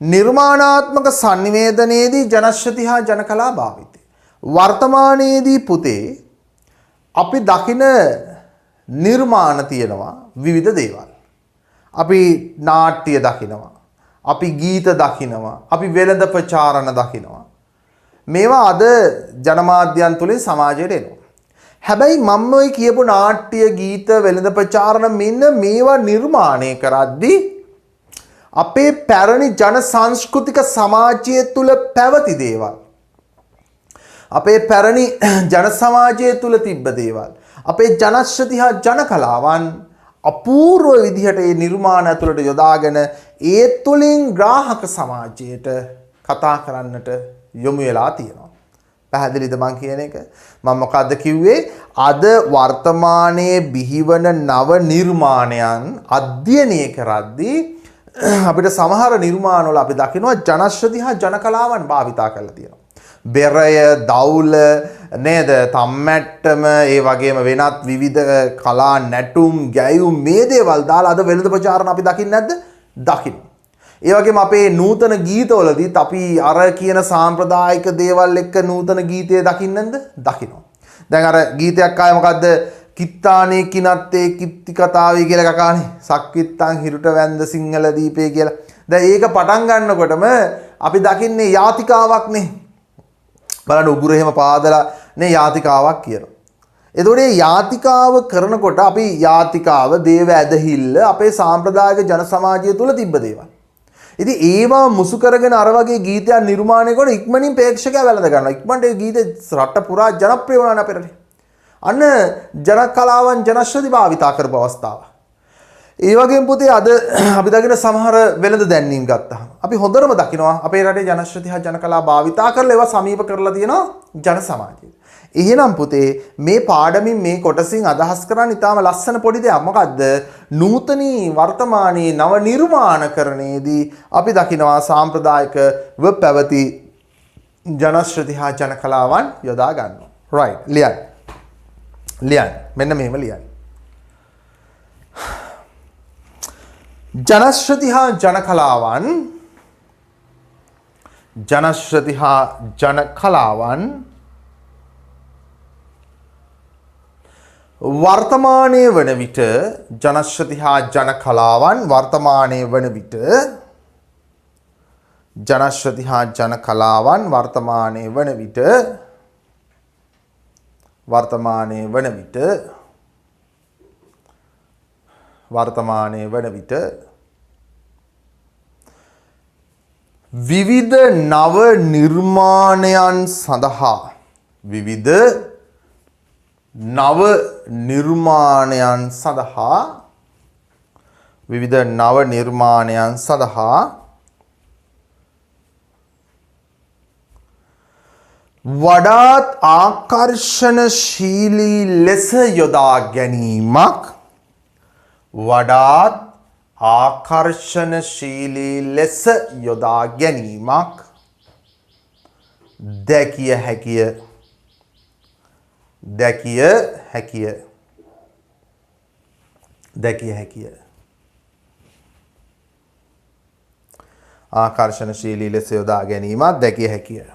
නිර්මාණාත්මක sannivedanයේදී ජනශ්‍රති හා ජන කලා භාවිතය වර්තමානයේදී පුතේ අපි දකින නිර්මාණ තියෙනවා විවිධ දේවල්. අපි නාට්‍ය දකිනවා. අපි ගීත දකිනවා. අපි වෙළඳ ප්‍රචාරණ දකිනවා. මේවා අද ජනමාධ්‍යයන් තුලින් සමාජයට එනවා. හැබැයි මම ඔය කියපු නාට්‍ය ගීත වෙළඳ ප්‍රචාරණ මෙන්න මේවා නිර්මාණය කරද්දී අපේ පැරණි ජන සංස්කෘතික සමාජය තුල පැවති දේවල් අපේ පැරණි ජන සමාජය තුල තිබ්බ දේවල් අපේ ජනශ්‍රති හා ජන කලාවන් අපූර්ව විදිහට මේ නිර්මාණ ඇතුළට යොදාගෙන ඒ තුලින් ග්‍රාහක සමාජයට කතා කරන්නට යොමු වෙලා තියෙනවා. පැහැදිලිද මං කියන එක? මම මොකද්ද කිව්වේ? අද වර්තමානයේ බිහිවන නව නිර්මාණයන් අධ්‍යයනය කරද්දී අපිට සමහර නිර්මාණ වල අපි දකිනවා ජනශ්‍රති හා ජන කලාවන් භාවිතා කරලා තියෙනවා. බෙරය දවුල නේද තම්මැට්ටම ඒ වගේම වෙනත් විවිධ කලා නැටුම් ගැයුම් මේ දේවල් දාලා අද වෙළඳ ප්‍රචාරණ අපි දකින්නේ නැද්ද? දකිනවා. ඒ වගේම අපේ නූතන ගීතවලදීත් අපි අර කියන සාම්ප්‍රදායික දේවල් එක්ක නූතන ගීතය දකින්නද? දකිනවා. දැන් අර ගීතයක් ආයේ මොකද්ද? කිත්තානේ කිනත්තේ කිත්ති කතාවේ කියලා කකානේ. සක්විත්තන් හිරුට වැන්ද සිංහල දීපේ කියලා. දැන් ඒක පටන් ගන්නකොටම අපි දකින්නේ යාතිකාවක් නේ. බලන්න උගුර එහෙම පාදලා නේ යාතිකාවක් කියනවා. එතකොට මේ යාතිකාව කරනකොට අපි යාතිකාව දේව ඇදහිල්ල අපේ සාම්ප්‍රදායික ජන සමාජය තුල තිබ්බ දේවල්. ඉතින් ඒවා මුසු කරගෙන අර වගේ ගීතයක් නිර්මාණය කරන ඉක්මනින් ප්‍රේක්ෂකයා වැළඳ ගන්නවා. ඉක්මනට ඒ ගීතේ රට පුරා ජනප්‍රිය වුණානේ අපේ රටේ. අන්න ජන කලාවන් ජනශ්‍රති භාවිතා කරපු අවස්ථාව. ඒ වගේම පුතේ අද අපි දකින සමහර වෙළඳ දැන්වීම් ගත්තාම අපි හොඳටම දකිනවා අපේ රටේ ජනශ්‍රති හා ජන කලා භාවිතා කරලා ඒවා සමීප කරලා තියෙනවා ජන සමාජයට. එහෙනම් පුතේ මේ පාඩමින් මේ කොටසින් අදහස් කරන්නේ ඊටාම ලස්සන පොඩි දෙයක්. මොකද්ද? නූතනී වර්තමානයේ නව නිර්මාණකරණයේදී අපි දකිනවා සාම්ප්‍රදායිකව පැවති ජනශ්‍රති හා ජන කලාවන් යොදා ගන්නවා. right ලියන්න. මෙන්න මෙහෙම ලියන්න. ජනශ්‍රති හා ජන කලාවන් වර්තමානයේ වන විට ජනශ්‍රති හා ජන කලාවන් වර්තමානයේ වන විට ජනශ්‍රති හා ජන කලාවන් වර්තමානයේ වන විට විවිධ නව නිර්මාණයන් සඳහා වඩාත් ආකර්ෂණශීලී ලෙස යොදා ගැනීමක් දැකිය හැකිය. දැකිය හැකිය. දැකිය හැකිය. ආකර්ෂණශීලී ලෙස යොදා ගැනීමත් දැකිය හැකිය.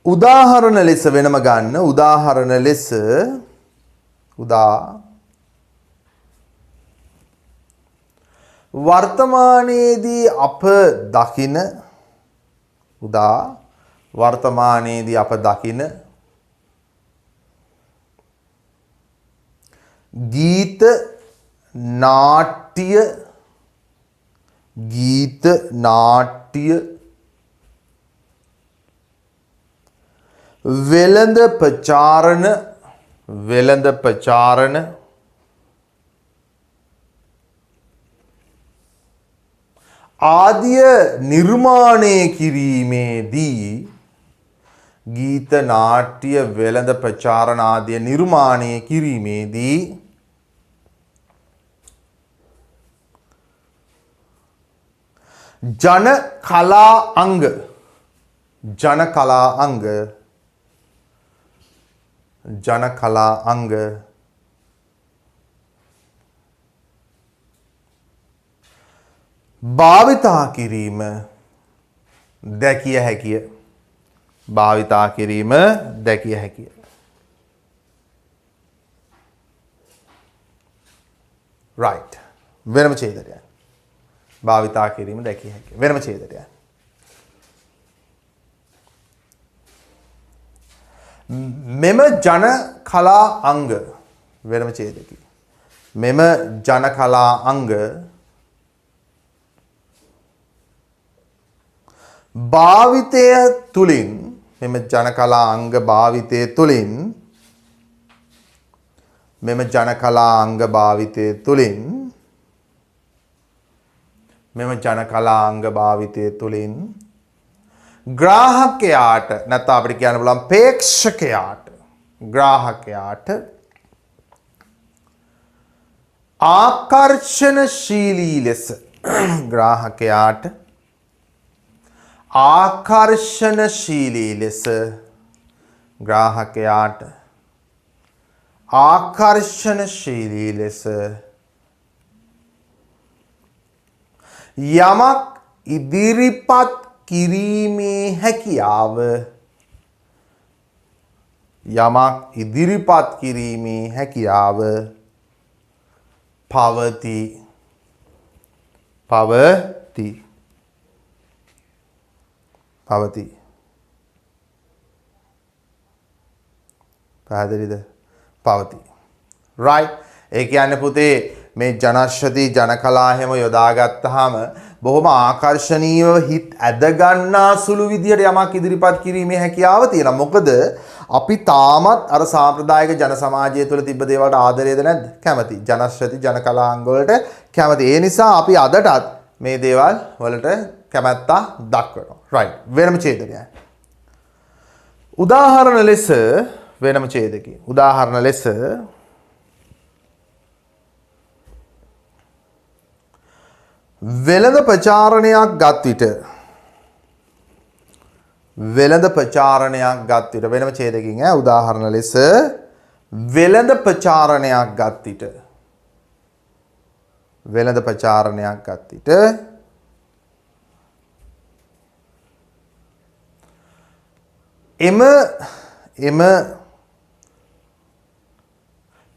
උදාහරණ ලෙස වෙනම ගන්න. උදාහරණ ලෙස වර්තමානයේදී අප දකින වර්තමානයේදී අප දකින ගීත නාට්‍ය වෙළඳ ප්‍රචාරණ ආදිය නිර්මාණය කිරීමේදී ගීත නාට්‍ය වෙළඳ ප්‍රචාරණ ආදිය නිර්මාණය කිරීමේදී ජන කලා අංග භාවිතා කිරීම දැකිය හැකිය. right. වෙනම ඡේදයක්. භාවිතා කිරීම දැකිය හැකිය. වෙනම ඡේදයක්. මෙම ජන කලා අංග වෙනම ඡේදකි. මෙම ජන කලා අංග භාවිතය තුලින් මෙම ජන කලා අංග භාවිතය තුලින් ග්‍රාහකයාට නැත්නම් අපිට කියන්න පුළුවන් ග්‍රාහකයාට ආකර්ෂණශීලී ලෙස යමක් ඉදිරිපත් කිරීමේ හැකියාව පවති. පැහැදිලිද? පවති. right. ඒ කියන්නේ පුතේ මේ ජනශ්‍රති ජන කලා හැම යොදාගත්තාම බොහොම ආකර්ශනීයව හිත ඇද ගන්නා සුළු විදියට යමක් ඉදිරිපත් කිරීමේ හැකියාව තියෙනවා. මොකද අපි තාමත් අර සාම්ප්‍රදායික ජන සමාජය තුළ තිබ්බ දේවල්ට ආදරේද නැද්ද? කැමති. ජනශ්‍රති ජන කලාංග වලට කැමති. ඒ නිසා අපි අදටත් මේ දේවල් වලට කැමැත්ත දක්වනවා. right. වෙනම ඡේදනයක්. උදාහරණ ලෙස වෙනම ඡේදකි. උදාහරණ ලෙස වෙළඳ ප්‍රචාරණයක් ගත් විට වෙනම ඡේදකින් උදාහරණ ලෙස වෙළඳ ප්‍රචාරණයක් ගත් විට එම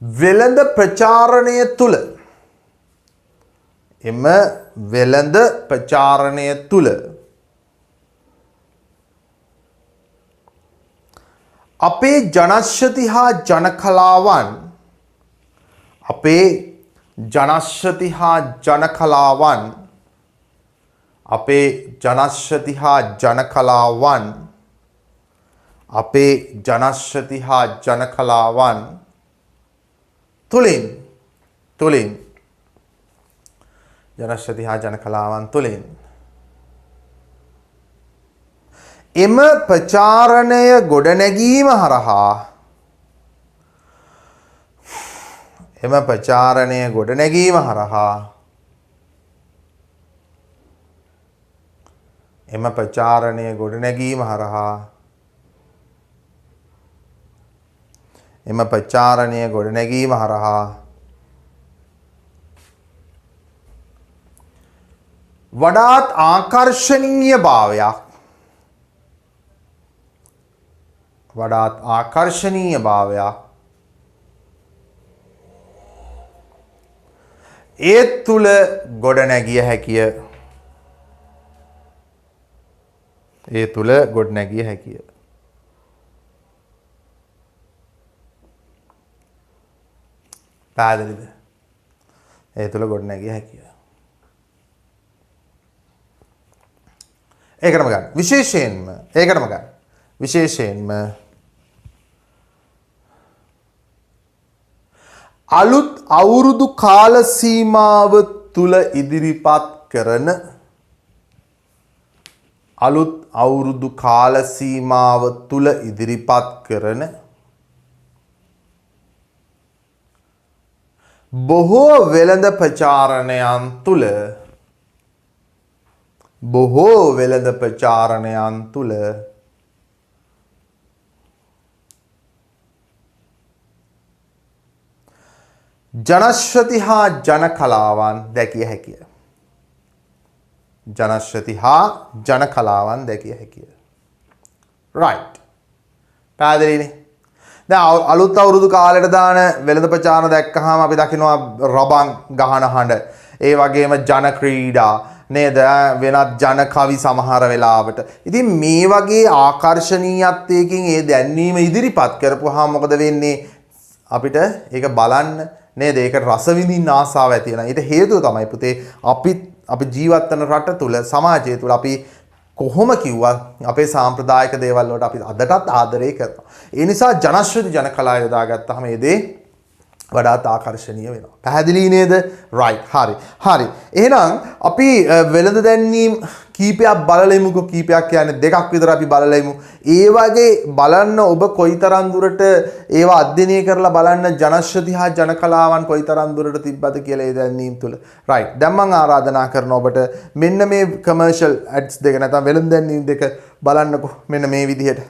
වෙළඳ ප්‍රචාරණය තුල අපේ ජනශ්‍රති හා ජන කලාවන් අපේ ජනශ්‍රති හා ජන කලාවන් තුලින් ජනශ්‍රති හා ජන කලාවන් තුලින් එම ප්‍රචාරණය ගොඩනැගීම හරහා එම ප්‍රචාරණය ගොඩනැගීම හරහා එම ප්‍රචාරණය ගොඩනැගීම හරහා වඩාත් ආකර්ශනීය භාවයක් ඒ තුල ගොඩනැගිය හැකිය. පැහැදිලිද? ඒ තුල ගොඩනැගිය හැකිය. ඒකටම ගන්න. විශේෂයෙන්ම අලුත් අවුරුදු කාල සීමාව තුල ඉදිරිපත් කරන බොහෝ වෙළඳ ප්‍රචාරණයන් තුල ජනශ්‍රති හා ජන කලාවන් දැකිය හැකිය. right. පැහැදිලිනේ? දැන් අලුත් අවුරුදු කාලෙට දාන වෙළඳ ප්‍රචාරණ දැක්කහම අපි දකිනවා රබන් ගහන හඬ, ඒ වගේම ජන ක්‍රීඩා නේද, වෙනත් ජන කවි සමහර වෙලාවට. ඉතින් මේ වගේ ආකර්ශනීයත්වයකින් ඒ දැන්වීම ඉදිරිපත් කරපුවාම මොකද වෙන්නේ? අපිට ඒක බලන්න නේද, ඒක රස විඳින්න ආසාව ඇති වෙනවා. ඊට හේතුව තමයි පුතේ අපි ජීවත් වෙන රට තුල, සමාජය තුල අපි කොහොම කිව්වත් අපේ සාම්ප්‍රදායික දේවල් වලට අපි අදටත් ආදරය කරනවා. ඒ නිසා ජනශ්‍රুতি ජන කලාව යොදාගත්තාම මේ දේ වඩාත් ආකර්ශනීය වෙනවා. පැහැදිලි නේද? right. හරි. එහෙනම් අපි වෙළඳ දැන්වීම් කීපයක් බලලෙමුකෝ. කීපයක් කියන්නේ දෙකක් විතර අපි බලලෙමු. ඒ වගේ බලන්න ඔබ කොයිතරම් දුරට ඒවා අධ්‍යයනය කරලා බලන්න ජනශ්‍රুতি හා ජන කලාවන් කොයිතරම් දුරට තිබ්බද කියලා ඒ දැන්වීම් තුල. right. දැන් මම ආරාධනා කරනවා ඔබට මෙන්න මේ commercial ads දෙක නැත්නම් වෙළඳ දැන්වීම් දෙක බලන්නකෝ. මෙන්න මේ විදිහට.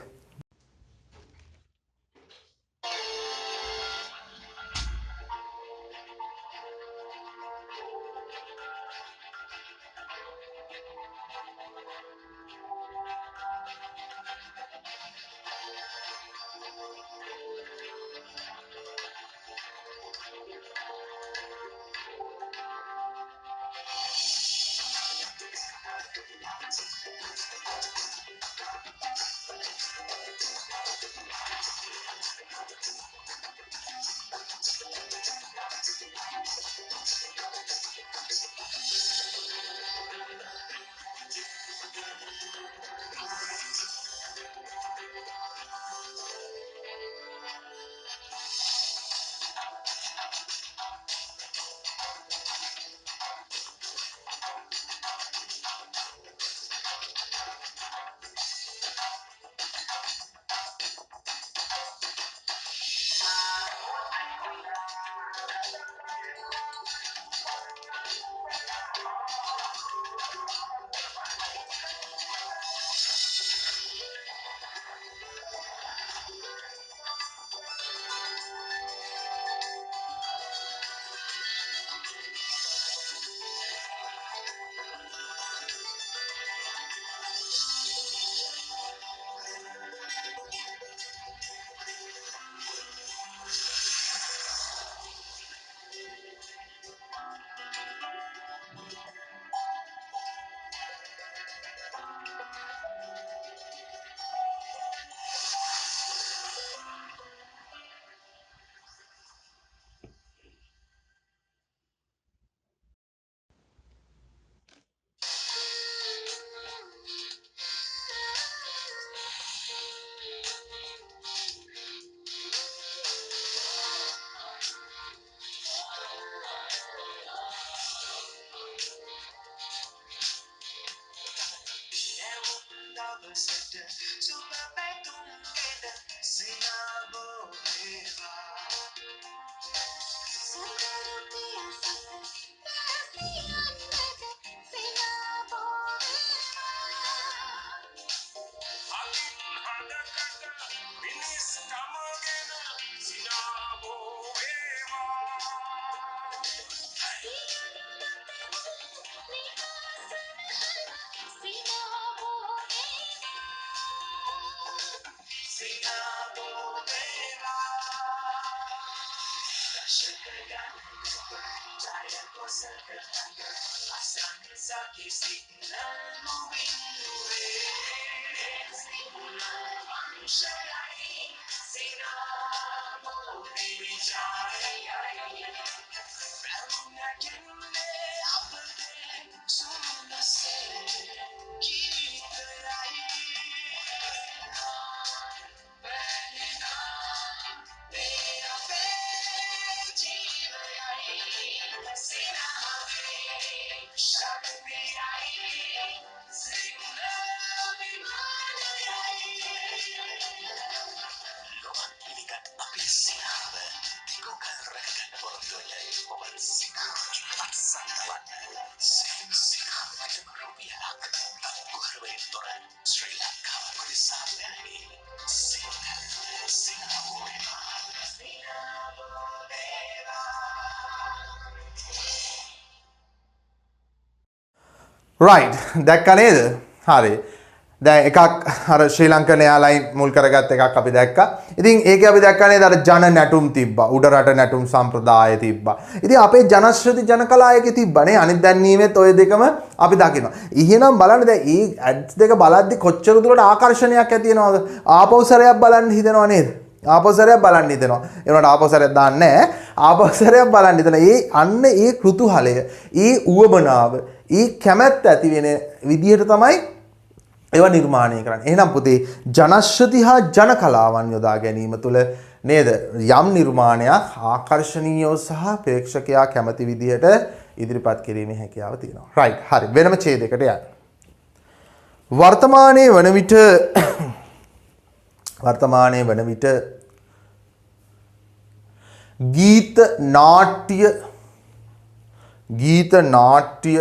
right දැක්ක නේද? හරි. දැන් එකක් අර ශ්‍රී ලංකන් එයාලයින් මුල් කරගත් එකක් අපි දැක්කා. ඉතින් ඒකේ අපි දැක්කා නේද අර ජන නැටුම් තිබ්බා. උඩ රට නැටුම් සම්ප්‍රදාය තිබ්බා. ඉතින් අපේ ජනශ්‍රুতি ජනකලායකේ තිබ්බනේ. අනිත් දැන් නීමෙත් ඔය දෙකම අපි දකිනවා. එහෙනම් බලන්න දැන් මේ ඇඩ්ස් දෙක බලද්දි කොච්චර දුරට ආකර්ෂණයක් ඇති වෙනවද? ආපෞසරයක් බලන්න හිතෙනව නේද? ආපෞසරයක් බලන්න හිතෙනවා. ඒ වුණාට ආපෞසරයක් දාන්නේ නැහැ. ආපෞසරයක් බලන්න හිතන. ඒ අන්න ඒ කෘතුහලය, ඒ උවමනාව, ඒ කැමැත්ත ඇති වෙන විදිහට තමයි ඒවා නිර්මාණය කරන්නේ. එහෙනම් පුතේ ජනශ්‍රুতি හා ජන කලාවන් යොදා ගැනීම තුළ නේද යම් නිර්මාණයක් ආකර්ශනීයව සහ ප්‍රේක්ෂකයා කැමති විදිහට ඉදිරිපත් කිරීමේ හැකියාව තියෙනවා. right හරි වෙනම ඡේදයකට යන්න. වර්තමානයේ වන විට ගීත නාට්‍ය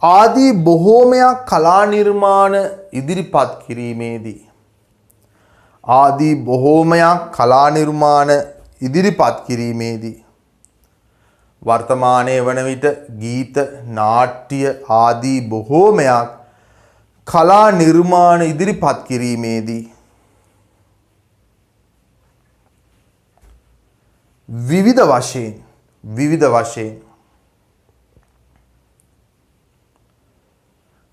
ආදී බොහෝමයක් කලා නිර්මාණ ඉදිරිපත් කිරීමේදී වර්තමානයේ වන විට ගීත නාට්‍ය ආදී බොහෝමයක් කලා නිර්මාණ ඉදිරිපත් කිරීමේදී විවිධ වශයෙන්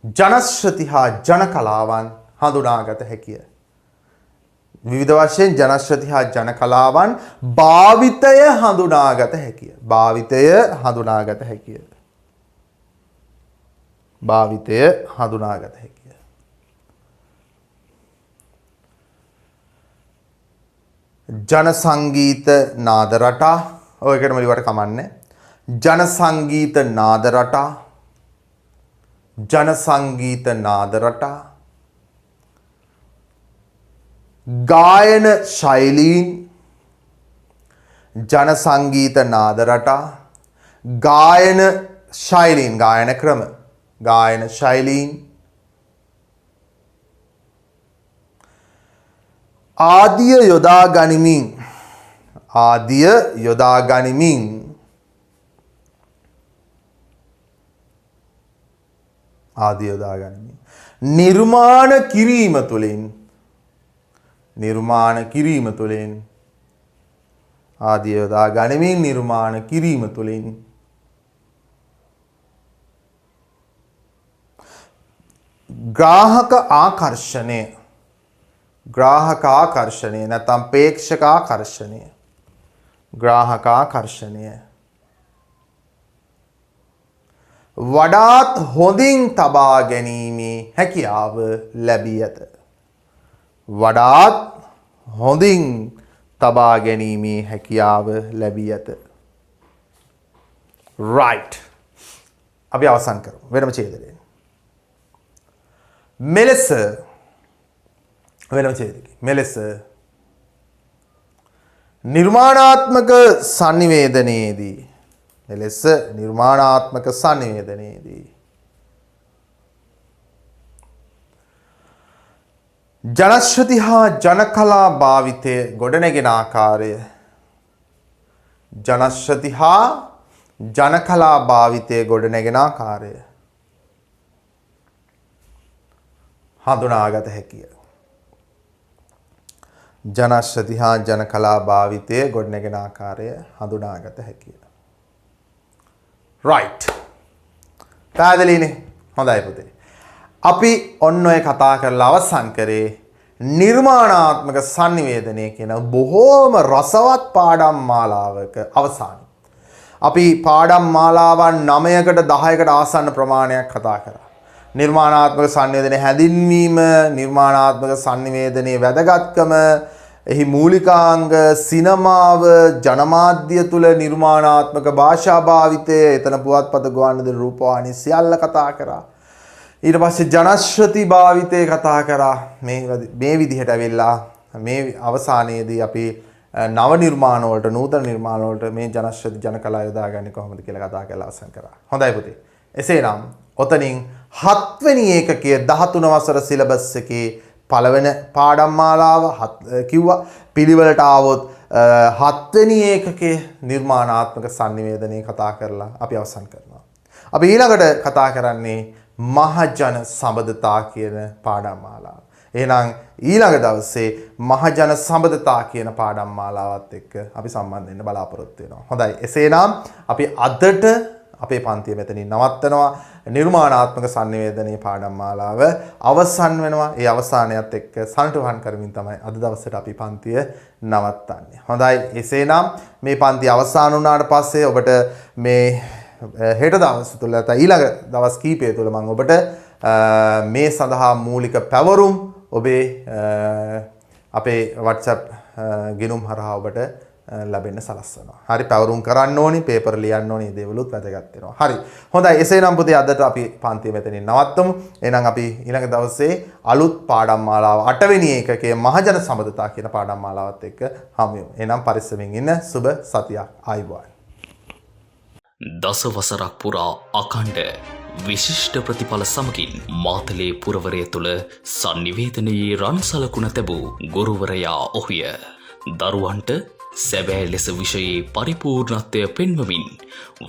ජනශ්‍රুতি හා ජන කලාවන් හඳුනාගත හැකිය. විවිධ වශයෙන් ජනශ්‍රুতি හා ජන කලාවන් භාවිතය හඳුනාගත හැකිය. ජන සංගීත නාද රටා ඔයකටම ලිවට කමන්නේ. ජන සංගීත නාද රටා ගායන ශෛලීන් ජන සංගීත නාද රටා ගායන ශෛලීන් ආදිය යොදා ගනිමින් නිර්මාණ කිරීම තුළින් ග්‍රාහක ආකර්ෂණය නැත්නම් ප්‍රේක්ෂක ආකර්ෂණය වඩාත් හොඳින් තබා ගැනීමේ හැකියාව ලැබී ඇත. right අපි අවසන් කරමු වෙනම ඡේදයෙන්. මෙලෙස නිර්මාණාත්මක sannivedanaයේදී ජනශ්‍රুতি හා ජන කලා භාවිතය ගොඩනැගෙන ආකාරය හඳුනාගත හැකිය. ජනශ්‍රুতি හා ජන කලා භාවිතය ගොඩනැගෙන ආකාරය හඳුනාගත හැකිය. right පැහැදිලිනේ? හොඳයි පුතේ. අපි ඔන්න ඔය කතා කරලා අවසන් කරේ නිර්මාණාත්මක sannivedanaya කියන බොහෝම රසවත් පාඩම් මාලාවක අවසානය. අපි පාඩම් මාලාවන් 9කට 10කට ආසන්න ප්‍රමාණයක් කතා කරා. නිර්මාණාත්මක sannivedanaya හැඳින්වීම, නිර්මාණාත්මක sannivedanaya වැදගත්කම, එහි මූලිකාංග, සිනමාව, ජනමාධ්‍ය තුල නිර්මාණාත්මක භාෂා භාවිතය, එතන පුවත්පත ගුවන්විදුලි රූපවාහිනී සියල්ල කතා කරා. ඊට පස්සේ ජනශ්‍රুতি භාවිතය කතා කරා. මේ විදිහට ඇවිල්ලා මේ අවසානයේදී අපි නව නිර්මාණ වලට, නූතන නිර්මාණ වලට මේ ජනශ්‍රুতি ජන කලාව යොදාගන්නේ කොහොමද කියලා කතා කරලා අවසන් කරා. හොඳයි පුතේ. එසේනම් ඔතනින් 7 වෙනි ඒකකයේ 13 වසර සිලබස් එකේ පළවෙනි පාඩම් මාලාව කිව්වා. පිළිවෙලට ආවොත් 7 වෙනි ඒකකයේ නිර්මාණාත්මක sannivedanaya කතා කරලා අපි අවසන් කරනවා. අපි ඊළඟට කතා කරන්නේ මහජන සම්බන්ධතා කියන පාඩම් මාලාව. එහෙනම් ඊළඟ දවසේ මහජන සම්බන්ධතා කියන පාඩම් මාලාවත් එක්ක අපි සම්බන්ධ වෙන්න බලාපොරොත්තු වෙනවා. හොඳයි. එසේනම් අපි අදට අපේ පන්තිය මෙතනින් නවත්තනවා. නිර්මාණාත්මක sannivedanaya පාඩම් මාලාව අවසන් වෙනවා. ඒ අවසානයත් එක්ක සනිටුහන් කරමින් තමයි අද දවසට අපි පන්තිය නවත්තන්නේ. හොඳයි. එසේනම් මේ පන්තිය අවසන් වුණාට පස්සේ ඔබට මේ හෙට දවස් තුල නැත්නම් ඊළඟ දවස් කීපය තුල මම ඔබට මේ සඳහා මූලික පැවරුම් ඔබේ අපේ WhatsApp ගිණුම් හරහා ඔබට ලැබෙන්න සලස්වනවා. හරි, පැවරුම් කරන්න ඕනි, පේපර් ලියන්න ඕනි, ඒ දේවලුත් වැදගත් වෙනවා. හරි. හොඳයි. එසේනම් පුතේ අදට අපි පන්තිය මෙතනින් නවත්තමු. එහෙනම් අපි ඊළඟ දවසේ අලුත් පාඩම් මාලාව 8 වෙනි ඒකකයේ මහජන සම්බන්ධතා කියන පාඩම් මාලාවත් එක්ක හමු වෙමු. එහෙනම් පරිස්සමින් ඉන්න. සුබ සතියක්. ආයුබෝවන්. දස වසරක් පුරා අඛණ්ඩ විශිෂ්ට ප්‍රතිඵල සමගින් මාතලේ පුරවරය තුළ sannivedanaya රන් සලකුණ තැබූ ගුරුවරයා ඔහුය. දරුවන්ට සැබෑ ලෙස විෂයේ පරිපූර්ණත්වය පෙන්වමින්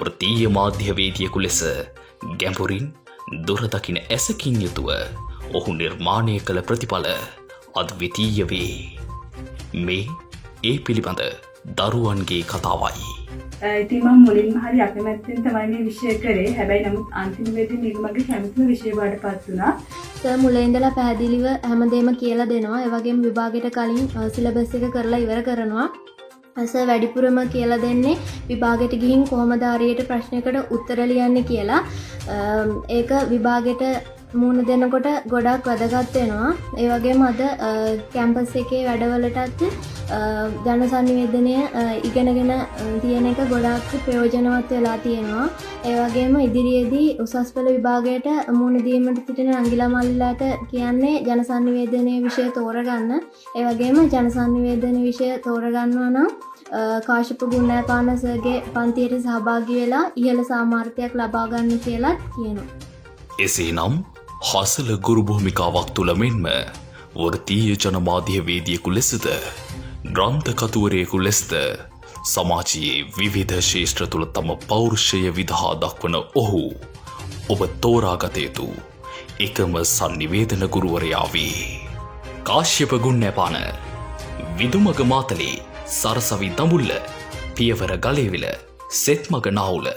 වෘත්තීය මාධ්‍යවේදියෙකු ලෙස ගැඹුරින් දුරදකින ඇසකින් යුතුව ඔහු නිර්මාණය කළ ප්‍රතිඵල අද්විතීය වේ. මේ ඒ පිළිබඳ දරුවන්ගේ කතාවයි. ඉතින් මම මුලින්ම හරි අකමැත්තෙන් තමයි මේ විෂය කරේ. හැබැයි නමුත් අන්තිමේදී මේක මගේ කැමතිම විෂය බවටපත් වුණා. සර් මුලින් ඉඳලා පැහැදිලිව හැමදේම කියලා දෙනවා. ඒ වගේම විභාගයට කලින් සිලබස් එක කරලා ඉවර කරනවා. සර් වැඩිපුරම කියලා දෙන්නේ විභාගයට ගිහින් කොහොමද හරියට ප්‍රශ්නයකට උත්තර ලියන්නේ කියලා. ඒක විභාගයට මුහුණ දෙනකොට ගොඩක් වැදගත් වෙනවා. ඒ වගේම අද කැම්පස් එකේ වැඩවලටත් ජන sannivedanaya ඉගෙනගෙන තියෙන එක ගොඩක් ප්‍රයෝජනවත් වෙලා තියෙනවා. ඒ වගේම ඉදිරියේදී උසස් පෙළ විභාගයට මුහුණ දීමට සිටින අංගිලා මල්ලිලාට කියන්නේ ජන sannivedanaya විෂය තෝරගන්න. ඒ වගේම ජන sannivedanaya විෂය තෝරගන්නවා නම් කාශ්‍යප ගුණාපාන සර්ගේ පන්තියට සහභාගී වෙලා ඉහළ සාමාර්ථයක් ලබා ගන්න කියලා කියනවා. එසේනම් හසල ගුරු භූමිකාවක් තුළ මෙන්ම වෘත්තීය ජනමාධ්‍යවේදියෙකු ලෙසද ග්‍රන්ථ කතුවරයෙකු ලෙසද සමාජයේ විවිධ ශේෂ්ත්‍ර තුළ තම පෞරුෂය විදහා දක්වන ඔහු ඔබ තෝරාගත යුතු එකම sannivedana ගුරුවරයා වේ. කාශ්‍යප ගුණාපාන, විදුමග මාතලේ, සරසවි දඹුල්ල, පියවර ගලේවිල, සෙත්මග නාවුල